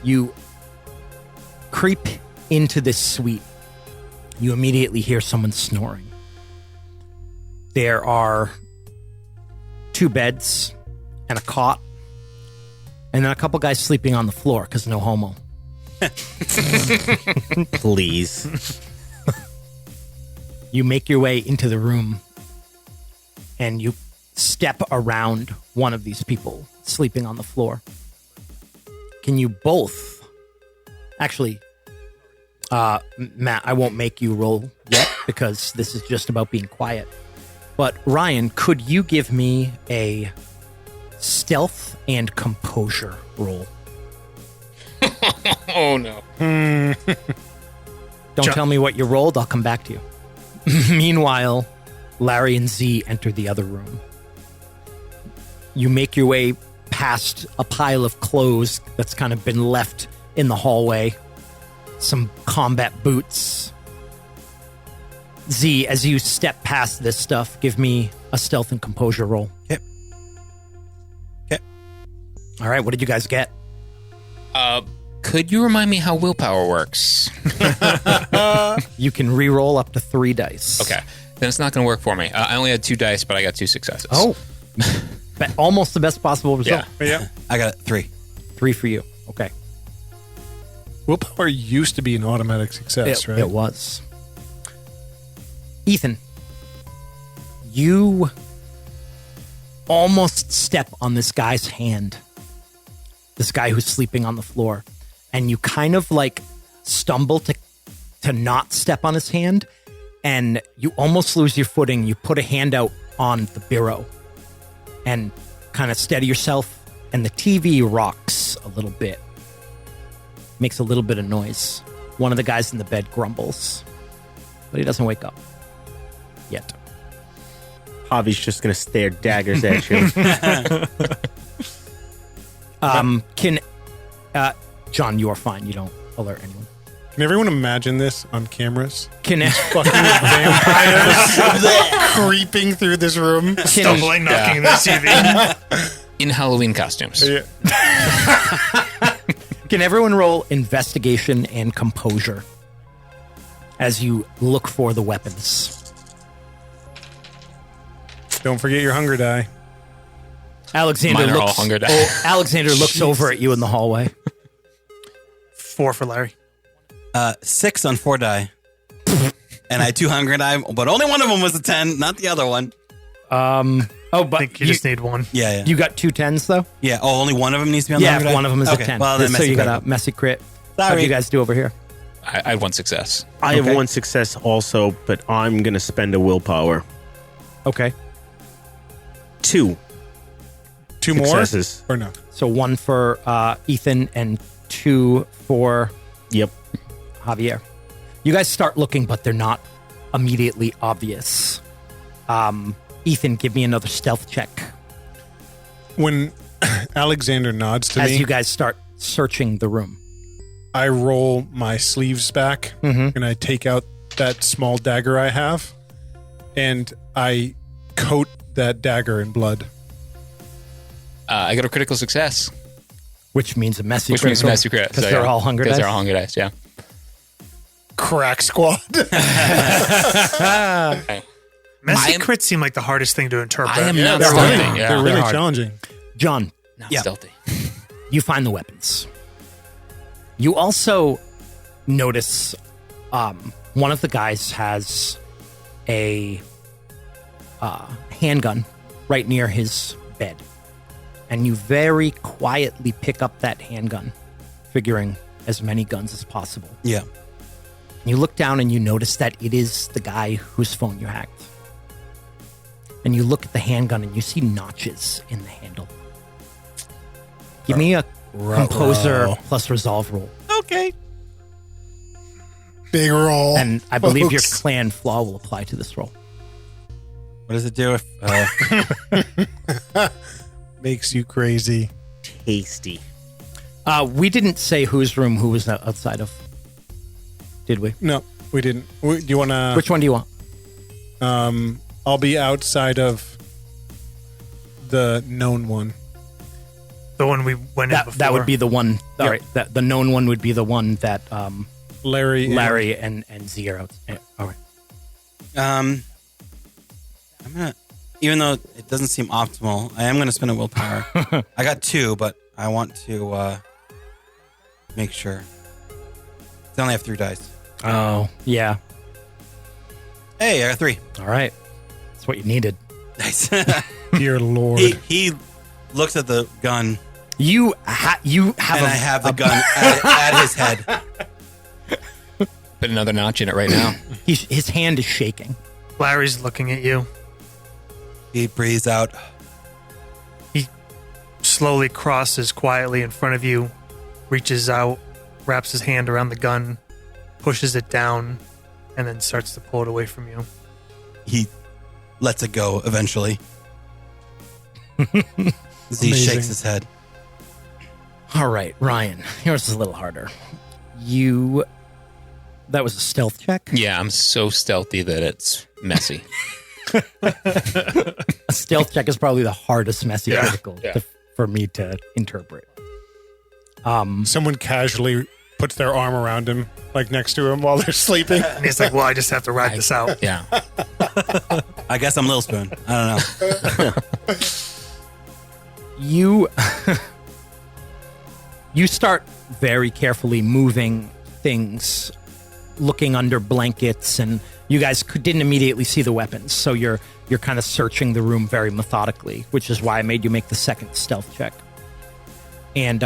[SPEAKER 4] you creep into this suite. You immediately hear someone snoring. There are 2 beds and a cot, and then a couple guys sleeping on the floor because no homo.
[SPEAKER 5] Please.
[SPEAKER 4] You make your way into the room and you step around one of these people sleeping on the floor. Can you both... Actually, Matt, I won't make you roll yet because this is just about being quiet. But Ryan, could you give me a stealth and composure roll?
[SPEAKER 8] Oh no.
[SPEAKER 4] Don't tell me what you rolled. I'll come back to you. Meanwhile, Larry and Z enter the other room. You make your way past a pile of clothes that's kind of been left in the hallway. Some combat boots, Z, as you step past this stuff, give me a stealth and composure roll.
[SPEAKER 7] Okay.
[SPEAKER 4] All right, what did you guys get?
[SPEAKER 8] Could you remind me how willpower works?
[SPEAKER 4] You can re-roll up to 3 dice.
[SPEAKER 8] Okay. Then it's not going to work for me. I only had 2 dice, but I got 2 successes.
[SPEAKER 4] Oh, almost the best possible result.
[SPEAKER 6] Yeah.
[SPEAKER 7] I got 3.
[SPEAKER 4] 3 for you. Okay.
[SPEAKER 6] Willpower used to be an automatic success, right?
[SPEAKER 4] It was. Ethan, you almost step on this guy's hand. This guy who's sleeping on the floor. And you kind of like stumble to not step on his hand. And you almost lose your footing. You put a hand out on the bureau and kind of steady yourself. And the TV rocks a little bit. Makes a little bit of noise. One of the guys in the bed grumbles. But he doesn't wake up. Yet.
[SPEAKER 5] Javi's just going to stare daggers at you.
[SPEAKER 4] John, you are fine. You don't alert anyone.
[SPEAKER 6] Can everyone imagine this on cameras?
[SPEAKER 4] Can
[SPEAKER 6] Fucking vampires creeping through this room.
[SPEAKER 3] Stumbling, knocking the TV.
[SPEAKER 8] In Halloween costumes.
[SPEAKER 6] Yeah.
[SPEAKER 4] Can everyone roll investigation and composure as you look for the weapons?
[SPEAKER 6] Don't forget your hunger die.
[SPEAKER 4] Alexander
[SPEAKER 8] Mine are all
[SPEAKER 4] looks.
[SPEAKER 8] hunger die.
[SPEAKER 4] Alexander looks over at you in the hallway.
[SPEAKER 3] 4 for Larry.
[SPEAKER 7] 6 on 4 die. And I had 2 hunger die, but only one of them was a 10, not the other one.
[SPEAKER 4] But
[SPEAKER 3] I think you just need 1.
[SPEAKER 7] Yeah.
[SPEAKER 4] you got 2 10s though.
[SPEAKER 7] Yeah. Oh, only one of them needs to be on the hunger die?
[SPEAKER 4] One of them is
[SPEAKER 7] okay.
[SPEAKER 4] a 10.
[SPEAKER 7] Well, then
[SPEAKER 4] so
[SPEAKER 7] messy
[SPEAKER 4] you
[SPEAKER 7] crit.
[SPEAKER 4] got a messy crit. How
[SPEAKER 7] Sorry.
[SPEAKER 4] do you guys do over here?
[SPEAKER 8] I had 1 success.
[SPEAKER 5] I have 1 success also, but I'm going to spend a willpower.
[SPEAKER 4] Okay.
[SPEAKER 5] 2
[SPEAKER 6] 2 more?
[SPEAKER 5] successes.
[SPEAKER 6] Or no?
[SPEAKER 4] So 1 for Ethan and 2 for
[SPEAKER 5] Yep.
[SPEAKER 4] Javier. You guys start looking, but they're not immediately obvious. Ethan, give me another stealth check.
[SPEAKER 6] When Alexander nods to
[SPEAKER 4] As
[SPEAKER 6] me,
[SPEAKER 4] you guys start searching the room.
[SPEAKER 6] I roll my sleeves back and I take out that small dagger I have and I coat that dagger in blood.
[SPEAKER 8] I got a critical success.
[SPEAKER 4] Which means a messy
[SPEAKER 8] Which
[SPEAKER 4] crit.
[SPEAKER 8] means messy crit.
[SPEAKER 4] Because they're all hunger dice.
[SPEAKER 8] Because they're all hunger dice, yeah.
[SPEAKER 6] Crack squad.
[SPEAKER 3] Messy
[SPEAKER 8] I'm-
[SPEAKER 3] crits seem like the hardest thing to interpret.
[SPEAKER 8] I am not
[SPEAKER 6] They're
[SPEAKER 8] stealthy.
[SPEAKER 6] really,
[SPEAKER 8] Yeah.
[SPEAKER 6] they're really
[SPEAKER 4] hard.
[SPEAKER 6] challenging.
[SPEAKER 4] John,
[SPEAKER 8] Not
[SPEAKER 7] Yeah.
[SPEAKER 8] stealthy.
[SPEAKER 4] you find the weapons. You also notice one of the guys has a handgun right near his bed. And you very quietly pick up that handgun, figuring as many guns as possible.
[SPEAKER 7] Yeah.
[SPEAKER 4] You look down and you notice that it is the guy whose phone you hacked. And you look at the handgun and you see notches in the handle. Give me a composer plus resolve roll.
[SPEAKER 7] Okay.
[SPEAKER 6] Big roll.
[SPEAKER 4] And I believe your
[SPEAKER 6] folks.
[SPEAKER 4] clan flaw will apply to this roll.
[SPEAKER 7] What does it do if...
[SPEAKER 6] Makes you crazy.
[SPEAKER 5] Tasty.
[SPEAKER 4] We didn't say whose room who was outside of. Did we?
[SPEAKER 6] No, we didn't. Do you want to...
[SPEAKER 4] Which one do you want?
[SPEAKER 6] I'll be outside of the known one.
[SPEAKER 3] The one we went in before.
[SPEAKER 4] That would be the one. All
[SPEAKER 6] Yeah.
[SPEAKER 4] right, the known one would be the one that
[SPEAKER 6] Larry
[SPEAKER 4] and Z are out. All right.
[SPEAKER 7] I'm gonna, even though it doesn't seem optimal, I am gonna spend a willpower. I got 2, but I want to make sure. I only have 3 dice.
[SPEAKER 4] Oh, yeah.
[SPEAKER 7] Hey, I got 3.
[SPEAKER 4] All right. That's what you needed.
[SPEAKER 7] Nice.
[SPEAKER 6] Dear Lord.
[SPEAKER 7] he looks at the gun,
[SPEAKER 4] You have
[SPEAKER 7] and I have the gun at his head.
[SPEAKER 8] Put another notch in it right now.
[SPEAKER 4] His hand is shaking.
[SPEAKER 3] Larry's looking at you.
[SPEAKER 7] He breathes out.
[SPEAKER 3] He slowly crosses quietly in front of you, reaches out, wraps his hand around the gun, pushes it down, and then starts to pull it away from you.
[SPEAKER 7] He lets it go eventually. Z
[SPEAKER 6] Amazing.
[SPEAKER 7] shakes his head.
[SPEAKER 4] All right, Ryan, yours is a little harder. You That was a stealth check.
[SPEAKER 8] Yeah, I'm so stealthy that it's messy.
[SPEAKER 4] A stealth check is probably the hardest messy critical
[SPEAKER 8] Yeah.
[SPEAKER 4] for me to interpret.
[SPEAKER 6] Someone casually puts their arm around him, like next to him while they're sleeping.
[SPEAKER 3] And he's like, well, I just have to ride this out.
[SPEAKER 8] Yeah.
[SPEAKER 7] I guess I'm Lil Spoon. I don't know.
[SPEAKER 4] You start very carefully moving things, looking under blankets, and you guys didn't immediately see the weapons, so you're kind of searching the room very methodically, which is why I made you make the second stealth check. And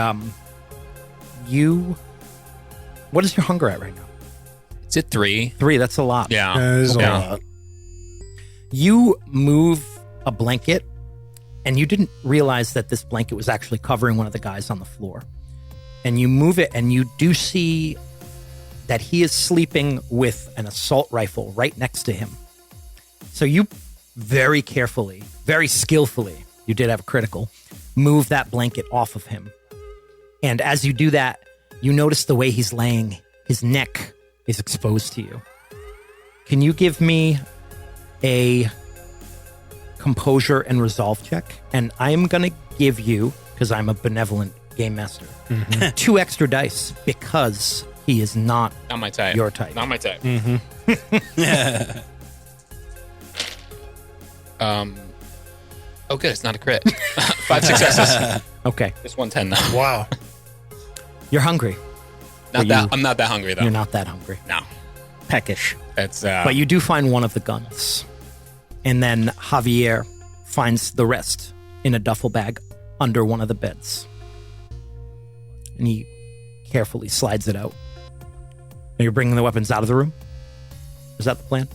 [SPEAKER 4] what is your hunger at right now?
[SPEAKER 8] Is it 3?
[SPEAKER 4] 3. That's a lot.
[SPEAKER 8] Yeah.
[SPEAKER 6] That is a
[SPEAKER 8] Yeah.
[SPEAKER 6] lot.
[SPEAKER 4] You move a blanket, and you didn't realize that this blanket was actually covering one of the guys on the floor. And you move it, and you do see that he is sleeping with an assault rifle right next to him. So you very carefully, very skillfully, you did have a critical, move that blanket off of him. And as you do that, you notice the way he's laying, his neck is exposed to you. Can you give me a composure and resolve check? And I'm going to give you, because I'm a benevolent game master, 2 extra dice because he is not
[SPEAKER 8] Not my type.
[SPEAKER 4] your type.
[SPEAKER 8] Not my type. Oh, good. It's not a crit. 5 successes.
[SPEAKER 4] Okay.
[SPEAKER 8] Just 110 though.
[SPEAKER 6] Wow.
[SPEAKER 4] You're hungry.
[SPEAKER 8] Not
[SPEAKER 4] But
[SPEAKER 8] that.
[SPEAKER 4] you-
[SPEAKER 8] I'm not that hungry though.
[SPEAKER 4] You're not that hungry.
[SPEAKER 8] No.
[SPEAKER 4] Peckish.
[SPEAKER 8] It's.
[SPEAKER 4] But you do find one of the guns. And then Javier finds the rest in a duffel bag under one of the beds. And he carefully slides it out. And you're bringing the weapons out of the room? Is that the plan?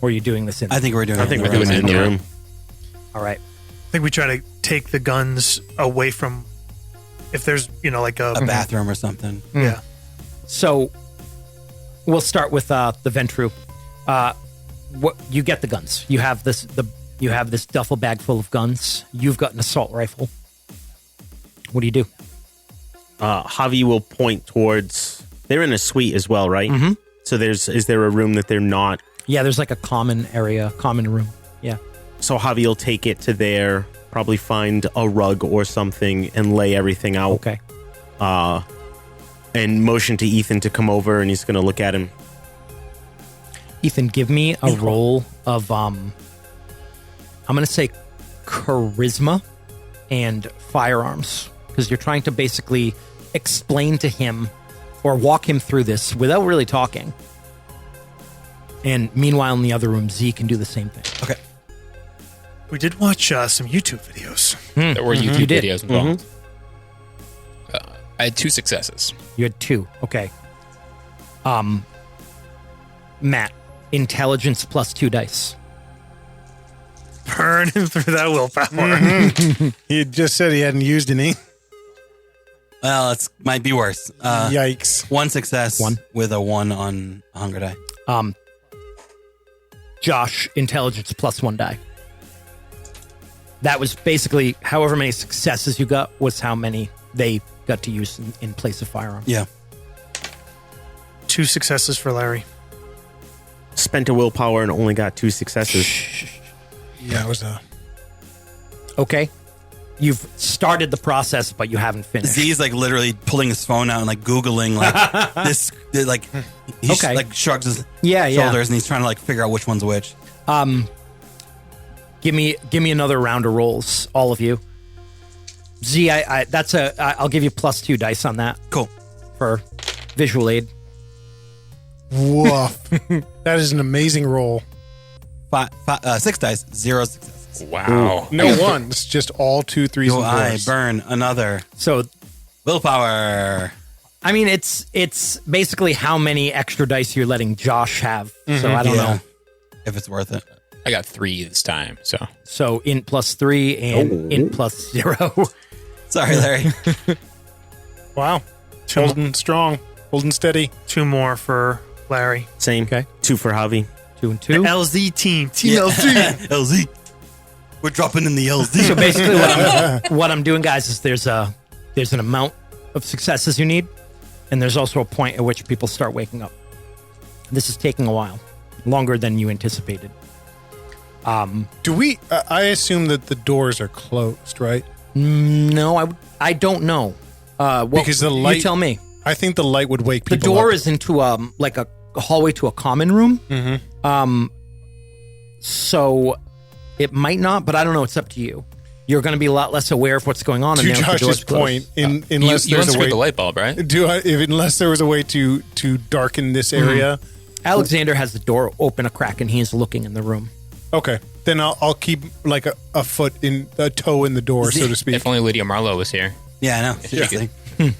[SPEAKER 4] Or are you doing this in?
[SPEAKER 7] I think we're doing
[SPEAKER 5] I think
[SPEAKER 7] it
[SPEAKER 5] we're doing it in the
[SPEAKER 8] Yeah.
[SPEAKER 5] room.
[SPEAKER 4] All right.
[SPEAKER 3] I think we try to take the guns away from, if there's, like
[SPEAKER 7] a bathroom or something.
[SPEAKER 3] yeah.
[SPEAKER 4] So we'll start with the Ventru. What you get the guns? You have this duffel bag full of guns. You've got an assault rifle. What do you do?
[SPEAKER 5] Javi will point towards. They're in a suite as well, right? Mm-hmm. So is there a room that they're not?
[SPEAKER 4] Yeah, there's like a common area, common room. Yeah.
[SPEAKER 5] So Javi will take it to there, probably find a rug or something, and lay everything out.
[SPEAKER 4] Okay.
[SPEAKER 5] And motion to Ethan to come over, and he's going to look at him.
[SPEAKER 4] Ethan, give me a roll of I'm going to say charisma and firearms, because you're trying to basically explain to him or walk him through this without really talking. And meanwhile, in the other room, Z can do the same thing.
[SPEAKER 7] Okay.
[SPEAKER 3] We did watch some YouTube videos.
[SPEAKER 8] There were YouTube
[SPEAKER 4] You did.
[SPEAKER 8] videos involved. I had 2 successes.
[SPEAKER 4] You had 2. Okay. Matt, intelligence plus 2 dice.
[SPEAKER 3] Burning through that willpower.
[SPEAKER 6] He had just said he hadn't used any.
[SPEAKER 7] Well, it might be worse.
[SPEAKER 6] Yikes.
[SPEAKER 7] 1 success
[SPEAKER 4] One.
[SPEAKER 7] with a 1 on hunger die.
[SPEAKER 4] Josh, intelligence plus 1 die. That was basically however many successes you got was how many they got to use in place of firearm.
[SPEAKER 7] Yeah.
[SPEAKER 3] 2 successes for Larry.
[SPEAKER 5] Spent a willpower and only got 2 successes.
[SPEAKER 6] Yeah, it was a.
[SPEAKER 4] Okay. You've started the process, but you haven't finished.
[SPEAKER 7] Z's like literally pulling his phone out and like Googling like this, like he
[SPEAKER 4] Okay.
[SPEAKER 7] like shrugs his
[SPEAKER 4] Yeah.
[SPEAKER 7] shoulders and he's trying to like figure out which one's which.
[SPEAKER 4] Give me another round of rolls, all of you. Z, I'll give you plus 2 dice on that
[SPEAKER 7] Cool.
[SPEAKER 4] for visual aid.
[SPEAKER 6] Woof. That is an amazing roll.
[SPEAKER 7] 6 dice, 0 successes.
[SPEAKER 8] Wow.
[SPEAKER 6] No ones, just all 2, 3s,
[SPEAKER 7] Do
[SPEAKER 6] and
[SPEAKER 7] I
[SPEAKER 6] 4s.
[SPEAKER 7] burn another
[SPEAKER 4] So,
[SPEAKER 7] willpower?
[SPEAKER 4] I mean, it's basically how many extra dice you're letting Josh have. So I don't know.
[SPEAKER 7] if it's worth it.
[SPEAKER 8] I got 3 this time. So
[SPEAKER 4] So int plus 3 and int plus 0.
[SPEAKER 7] Sorry, Larry.
[SPEAKER 6] Wow. Holding strong. Holding steady.
[SPEAKER 3] 2 more for Larry.
[SPEAKER 5] Same.
[SPEAKER 4] Okay.
[SPEAKER 5] 2 for Javi.
[SPEAKER 4] 2 and 2.
[SPEAKER 3] LZ team. Team
[SPEAKER 7] Yeah.
[SPEAKER 3] LZ.
[SPEAKER 7] LZ. We're dropping in the LZ.
[SPEAKER 4] So basically, what I'm doing, guys, is there's an amount of successes you need, And there's also a point at which people start waking up. This is taking a while, longer than you anticipated.
[SPEAKER 6] Do we? I assume that the doors are closed, right?
[SPEAKER 4] No, I don't know.
[SPEAKER 6] Because the light.
[SPEAKER 4] You tell me.
[SPEAKER 6] I think the light would wake
[SPEAKER 4] The
[SPEAKER 6] people
[SPEAKER 4] door
[SPEAKER 6] up.
[SPEAKER 4] is into like a hallway to a common room.
[SPEAKER 6] Mm-hmm.
[SPEAKER 4] So it might not, but I don't know. It's up to you. You're going to be a lot less aware of what's going on.
[SPEAKER 6] To
[SPEAKER 4] in there if the door's
[SPEAKER 6] Josh's point,
[SPEAKER 4] closed.
[SPEAKER 6] unless
[SPEAKER 8] you
[SPEAKER 6] there's a way,
[SPEAKER 8] unscrewed the light bulb, right?
[SPEAKER 6] unless there was a way to darken this area.
[SPEAKER 4] Alexander has the door open a crack, and he is looking in the room.
[SPEAKER 6] Okay, then I'll keep like a foot in a toe in the door, so to speak.
[SPEAKER 8] If only Lydia Marlowe was here.
[SPEAKER 7] Yeah, I know. Seriously.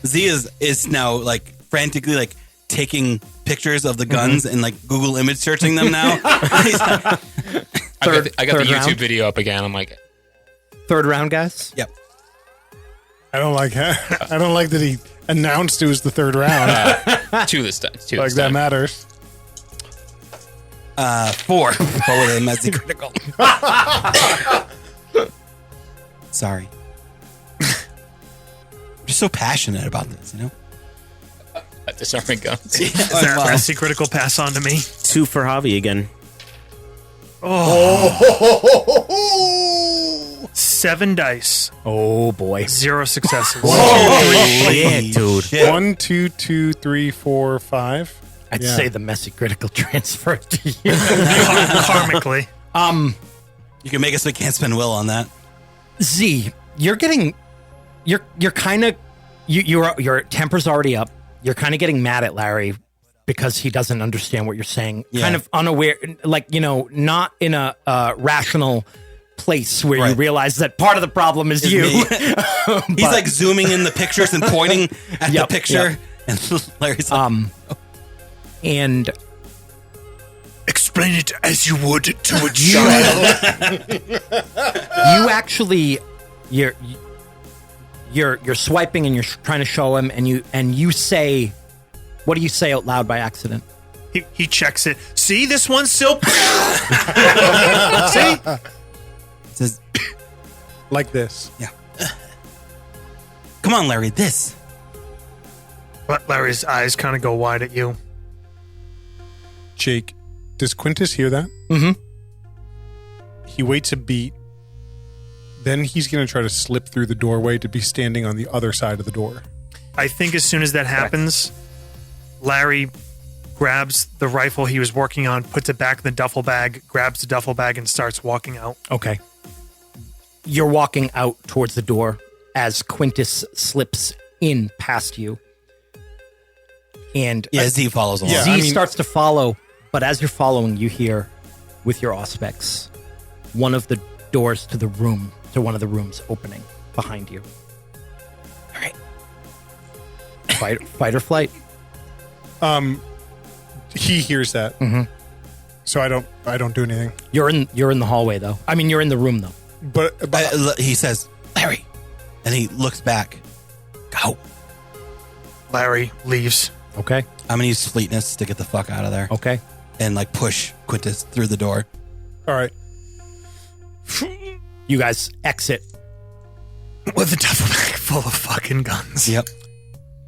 [SPEAKER 7] Z is now like frantically like taking pictures of the guns and like Google image searching them now.
[SPEAKER 8] I got the
[SPEAKER 4] third
[SPEAKER 8] YouTube
[SPEAKER 4] round?
[SPEAKER 8] video up again. I'm like,
[SPEAKER 4] Third round, guys.
[SPEAKER 7] Yep.
[SPEAKER 6] I don't like that he announced it was the third round.
[SPEAKER 8] two this time. Two
[SPEAKER 6] like
[SPEAKER 8] this
[SPEAKER 6] that
[SPEAKER 8] time.
[SPEAKER 6] matters.
[SPEAKER 7] 4. But with a messy critical. Sorry. I'm just so passionate about this, you know?
[SPEAKER 8] Disarming guns.
[SPEAKER 3] Is that a messy critical pass on to me?
[SPEAKER 5] 2 for Javi again.
[SPEAKER 3] 7 dice.
[SPEAKER 4] Oh boy.
[SPEAKER 3] 0 successes.
[SPEAKER 5] Shit, dude.
[SPEAKER 7] Shit.
[SPEAKER 6] 1, 2, 2, 3, 4, 5.
[SPEAKER 4] I'd
[SPEAKER 6] Yeah.
[SPEAKER 4] say the messy critical transfer to you.
[SPEAKER 3] Karmically.
[SPEAKER 7] You can make us so we can't spend will on that.
[SPEAKER 4] Z, you're kind of your temper's already up. You're kind of getting mad at Larry because he doesn't understand what you're saying.
[SPEAKER 7] Yeah.
[SPEAKER 4] Kind of unaware, like, not in a rational place where you
[SPEAKER 7] Right.
[SPEAKER 4] realize that part of the problem is you.
[SPEAKER 7] me. He's like zooming in the pictures and pointing at
[SPEAKER 4] Yep,
[SPEAKER 7] the picture.
[SPEAKER 4] yep.
[SPEAKER 7] And Larry's like,
[SPEAKER 4] And
[SPEAKER 3] Explain it as you would to a child.
[SPEAKER 4] you actually you're swiping and you're trying to show him, and you say, what do you say out loud by accident?
[SPEAKER 3] He checks it. See, this one's still. See?
[SPEAKER 7] says,
[SPEAKER 6] Like this.
[SPEAKER 7] come on, Larry, this.
[SPEAKER 3] Larry's eyes kind of go wide at you.
[SPEAKER 6] Jake, does Quintus hear that?
[SPEAKER 4] Mm-hmm.
[SPEAKER 6] He waits a beat. Then he's going to try to slip through the doorway to be standing on the other side of the door.
[SPEAKER 3] I think as soon as that happens, Larry grabs the rifle he was working on, puts it back in the duffel bag, grabs the duffel bag, and starts walking out.
[SPEAKER 4] Okay. You're walking out towards the door as Quintus slips in past you. And
[SPEAKER 7] Yeah, Z follows along.
[SPEAKER 6] Yeah.
[SPEAKER 4] Z
[SPEAKER 6] I mean-
[SPEAKER 4] starts to follow, but as you're following, you hear with your auspex one of the doors to one of the rooms opening behind you. All right. Fight or flight?
[SPEAKER 6] He hears that.
[SPEAKER 4] Mhm.
[SPEAKER 6] So I don't do anything.
[SPEAKER 4] You're in the hallway though. I mean, you're in the room though.
[SPEAKER 6] But
[SPEAKER 7] He says, Larry. And he looks back. Go.
[SPEAKER 3] Larry leaves.
[SPEAKER 4] Okay.
[SPEAKER 7] I'm going to use fleetness to get the fuck out of there.
[SPEAKER 4] Okay.
[SPEAKER 7] And like push Quintus through the door.
[SPEAKER 6] all right.
[SPEAKER 4] You guys exit.
[SPEAKER 3] With a duffel bag full of fucking guns.
[SPEAKER 7] Yep.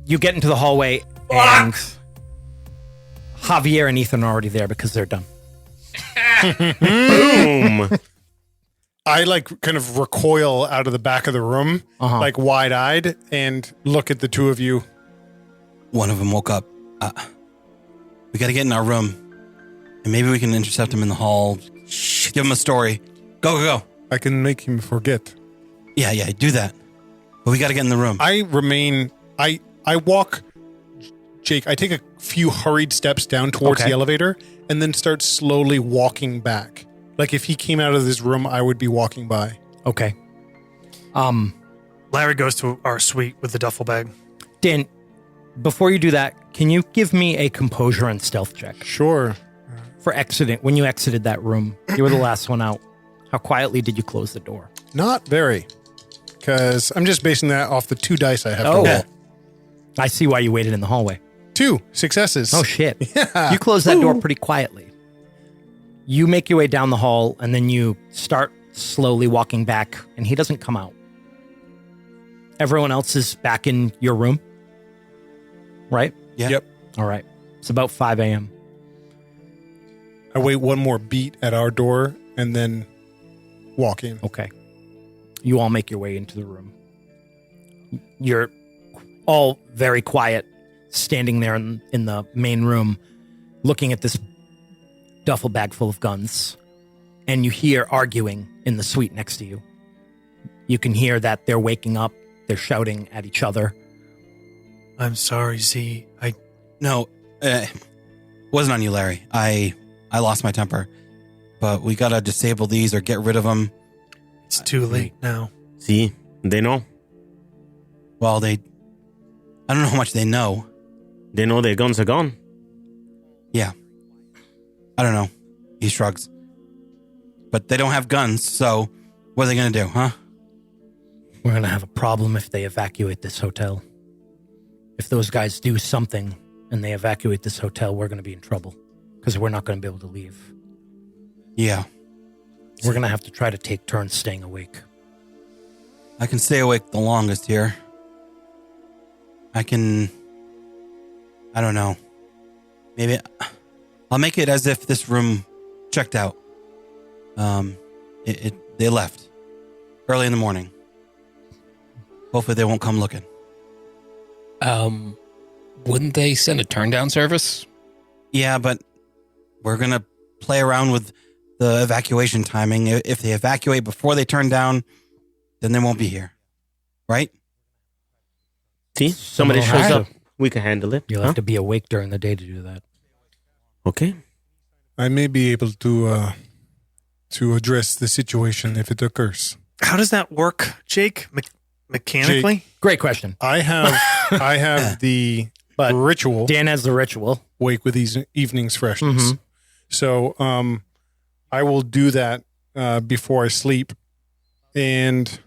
[SPEAKER 4] You get into the hallway and Javier and Ethan are already there because they're done.
[SPEAKER 5] Boom.
[SPEAKER 6] I like kind of recoil out of the back of the room, like wide-eyed, and look at the two of you.
[SPEAKER 7] One of them woke up. We got to get in our room. And maybe we can intercept him in the hall. Give him a story. Go.
[SPEAKER 6] I can make him forget.
[SPEAKER 7] Yeah, do that. But we got to get in the room.
[SPEAKER 6] I remain. I walk. Jake, I take a few hurried steps down towards
[SPEAKER 4] Okay.
[SPEAKER 6] the elevator and then start slowly walking back. Like if he came out of this room, I would be walking by.
[SPEAKER 4] Okay.
[SPEAKER 3] Larry goes to our suite with the duffel bag.
[SPEAKER 4] Dan, before you do that, can you give me a composure and stealth check
[SPEAKER 6] Sure.
[SPEAKER 4] for when you exited that room? You were the last one out. How quietly did you close the door?
[SPEAKER 6] Not very. Because I'm just basing that off the 2 dice I have
[SPEAKER 4] Oh,
[SPEAKER 6] to roll.
[SPEAKER 4] I see why you waited in the hallway.
[SPEAKER 6] 2 successes.
[SPEAKER 4] Oh, shit. You closed that door pretty quietly. You make your way down the hall, and then you start slowly walking back, and he doesn't come out. Everyone else is back in your room? right?
[SPEAKER 7] Yeah.
[SPEAKER 6] Yep.
[SPEAKER 4] All right. It's about 5 a.m.
[SPEAKER 6] I wait one more beat at our door and then walk in.
[SPEAKER 4] Okay. You all make your way into the room. You're all very quiet, standing there in the main room, looking at this duffel bag full of guns. And you hear arguing in the suite next to you. You can hear that they're waking up. They're shouting at each other.
[SPEAKER 3] I'm sorry, Z.
[SPEAKER 7] No, wasn't on you, Larry. I lost my temper. But we gotta disable these or get rid of them.
[SPEAKER 3] It's too late now.
[SPEAKER 5] See, they know.
[SPEAKER 7] Well, I don't know how much they know.
[SPEAKER 5] They know their guns are gone.
[SPEAKER 7] Yeah. I don't know. He shrugs. But they don't have guns, so what are they gonna do, huh?
[SPEAKER 4] We're going to have a problem if they evacuate this hotel. If those guys do something and they evacuate this hotel, we're going to be in trouble because we're not going to be able to leave.
[SPEAKER 7] Yeah.
[SPEAKER 4] We're going to have to try to take turns staying awake.
[SPEAKER 7] I can stay awake the longest here. I don't know. Maybe I'll make it as if this room checked out. They left early in the morning. Hopefully they won't come looking.
[SPEAKER 8] Wouldn't they send a turn down service?
[SPEAKER 7] Yeah, but we're going to play around with the evacuation timing. If they evacuate before they turn down, then they won't be here. Right?
[SPEAKER 5] See, somebody
[SPEAKER 4] will
[SPEAKER 5] shows
[SPEAKER 4] have
[SPEAKER 5] up. We can handle it.
[SPEAKER 4] You'll have to be awake during the day to do that.
[SPEAKER 5] Okay.
[SPEAKER 6] I may be able to address the situation if it occurs.
[SPEAKER 3] How does that work, Jake? Mechanically?
[SPEAKER 6] Jake.
[SPEAKER 4] Great question.
[SPEAKER 6] I have the
[SPEAKER 4] But
[SPEAKER 6] ritual.
[SPEAKER 4] Dan has the ritual.
[SPEAKER 6] Wake with these evening's freshness. So I will do that before I sleep, and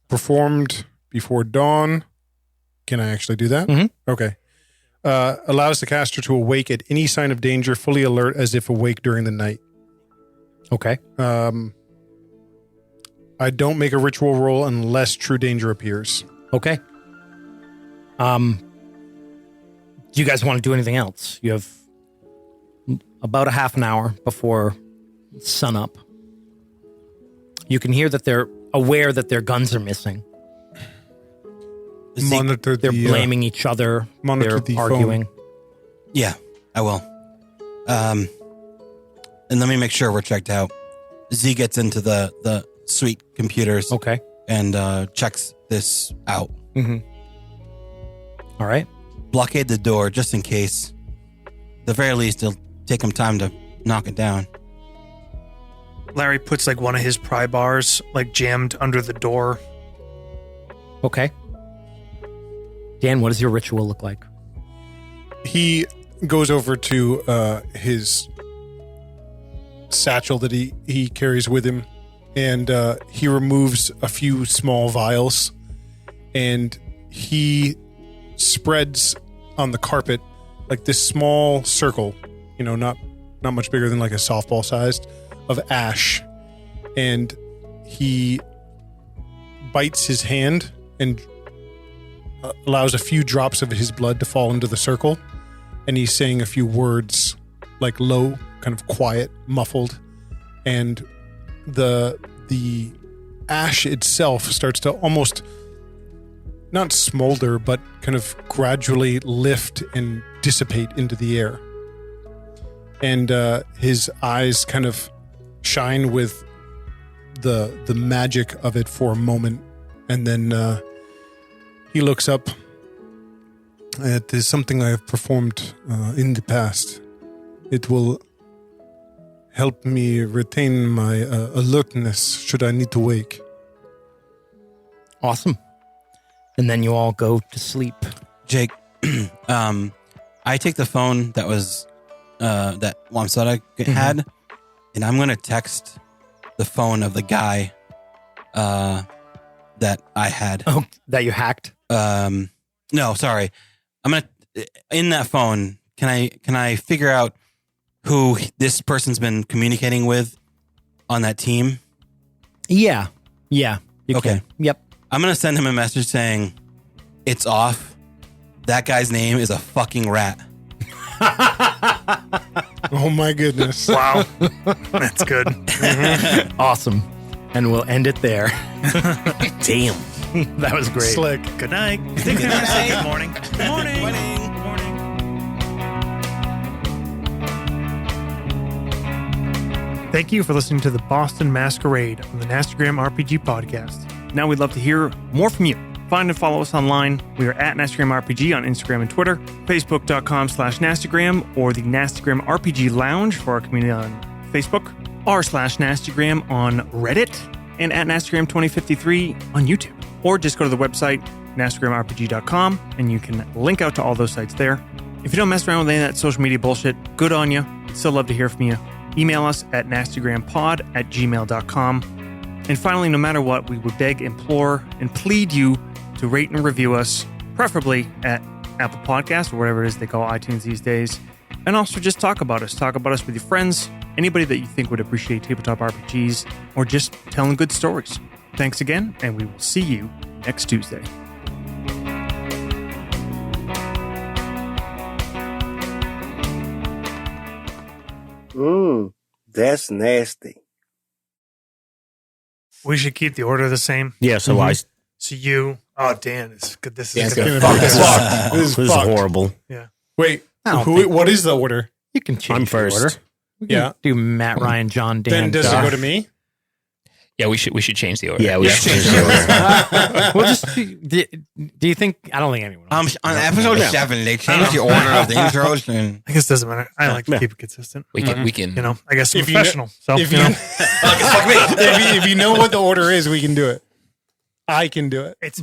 [SPEAKER 6] performed before dawn. Can I actually do that?
[SPEAKER 4] Mhm.
[SPEAKER 6] Okay. Allows the caster to awake at any sign of danger, fully alert as if awake during the night.
[SPEAKER 4] Okay.
[SPEAKER 6] I don't make a ritual roll unless true danger appears.
[SPEAKER 4] Okay. Do you guys want to do anything else? You have about a half an hour before sunup. You can hear that they're aware that their guns are missing.
[SPEAKER 6] Monitor
[SPEAKER 4] They're
[SPEAKER 6] the
[SPEAKER 4] blaming each other.
[SPEAKER 6] monitor
[SPEAKER 4] They're
[SPEAKER 6] the
[SPEAKER 4] arguing.
[SPEAKER 7] Yeah, I will. And let me make sure we're checked out. Z gets into the suite computers
[SPEAKER 4] Okay.
[SPEAKER 7] and checks this out.
[SPEAKER 4] All right.
[SPEAKER 7] Blockade the door just in case. At the very least, it'll take him time to knock it down.
[SPEAKER 3] Larry puts like one of his pry bars like jammed under the door.
[SPEAKER 4] Okay. Dan, what does your ritual look like?
[SPEAKER 6] He goes over to his satchel that he carries with him, and he removes a few small vials, and he spreads on the carpet like this small circle, not much bigger than like a softball sized, of ash, and he bites his hand and allows a few drops of his blood to fall into the circle, and he's saying a few words, like low, kind of quiet, muffled, and the ash itself starts to almost not smolder, but kind of gradually lift and dissipate into the air, and his eyes kind of shine with the magic of it for a moment, and then he looks up. It is something I have performed in the past. It will help me retain my alertness should I need to wake.
[SPEAKER 4] Awesome. And then you all go to sleep.
[SPEAKER 7] Jake, I take the phone that was that Wamsada had, and I'm going to text the phone of the guy that I had.
[SPEAKER 4] Oh, that you hacked?
[SPEAKER 7] No, sorry. I'm going to, in that phone, can I figure out who this person's been communicating with on that team?
[SPEAKER 4] Yeah. You
[SPEAKER 7] Okay.
[SPEAKER 4] can. Yep.
[SPEAKER 7] I'm going to send him a message saying it's off That guy's name is a fucking rat.
[SPEAKER 6] Oh my goodness.
[SPEAKER 3] Wow. That's good.
[SPEAKER 4] Awesome. And we'll end it there.
[SPEAKER 5] Damn.
[SPEAKER 4] That was great.
[SPEAKER 6] Slick.
[SPEAKER 3] Good night. Good night. Good morning. Good morning.
[SPEAKER 7] Morning.
[SPEAKER 3] Thank you for listening to the Boston Masquerade on the Nastagram RPG podcast. Now we'd love to hear more from you. Find and follow us online. We are at Nastagram RPG on Instagram and Twitter, Facebook.com/Nastagram, or the Nastagram RPG Lounge for our community on Facebook, r/Nastagram on Reddit, and at Nastagram 2053 on YouTube. Or just go to the website, NastagramRPG.com, and you can link out to all those sites there. If you don't mess around with any of that social media bullshit, good on you. We'd still love to hear from you. Email us at nastagrampod@gmail.com. And finally, no matter what, we would beg, implore, and plead you to rate and review us, preferably at Apple Podcasts or whatever it is they call iTunes these days. And also just talk about us. Talk about us with your friends, anybody that you think would appreciate tabletop RPGs, or just telling good stories. Thanks again, and we will see you next Tuesday.
[SPEAKER 10] That's nasty.
[SPEAKER 3] We should keep the order the same.
[SPEAKER 5] Yeah, so I.
[SPEAKER 3] So you, Dan, this is
[SPEAKER 8] Dan's
[SPEAKER 3] gonna
[SPEAKER 8] gonna
[SPEAKER 3] be
[SPEAKER 8] fuck
[SPEAKER 3] fucked.
[SPEAKER 6] This is
[SPEAKER 5] This is
[SPEAKER 6] fucked.
[SPEAKER 5] horrible.
[SPEAKER 3] Yeah.
[SPEAKER 6] Wait,
[SPEAKER 4] don't think-
[SPEAKER 6] what is the order?
[SPEAKER 4] You can change
[SPEAKER 5] I'm
[SPEAKER 4] the
[SPEAKER 5] first.
[SPEAKER 4] order. We can
[SPEAKER 6] Yeah.
[SPEAKER 4] do Matt, Ryan, John, Dan.
[SPEAKER 6] Then does it go to me?
[SPEAKER 8] Yeah, we should change the order.
[SPEAKER 5] Yeah, we should change the order.
[SPEAKER 4] We'll just. Do you think? I don't think anyone.
[SPEAKER 7] On episode 7, they changed the order of the intros, and
[SPEAKER 3] I guess it doesn't matter. I like to
[SPEAKER 5] Yeah.
[SPEAKER 3] keep it consistent.
[SPEAKER 8] We can.
[SPEAKER 3] You know, I guess I'm
[SPEAKER 6] If you
[SPEAKER 3] professional. So,
[SPEAKER 6] If
[SPEAKER 3] you
[SPEAKER 6] you,
[SPEAKER 3] know,
[SPEAKER 6] if you know what the order is, we can do it. I can do it.
[SPEAKER 3] it's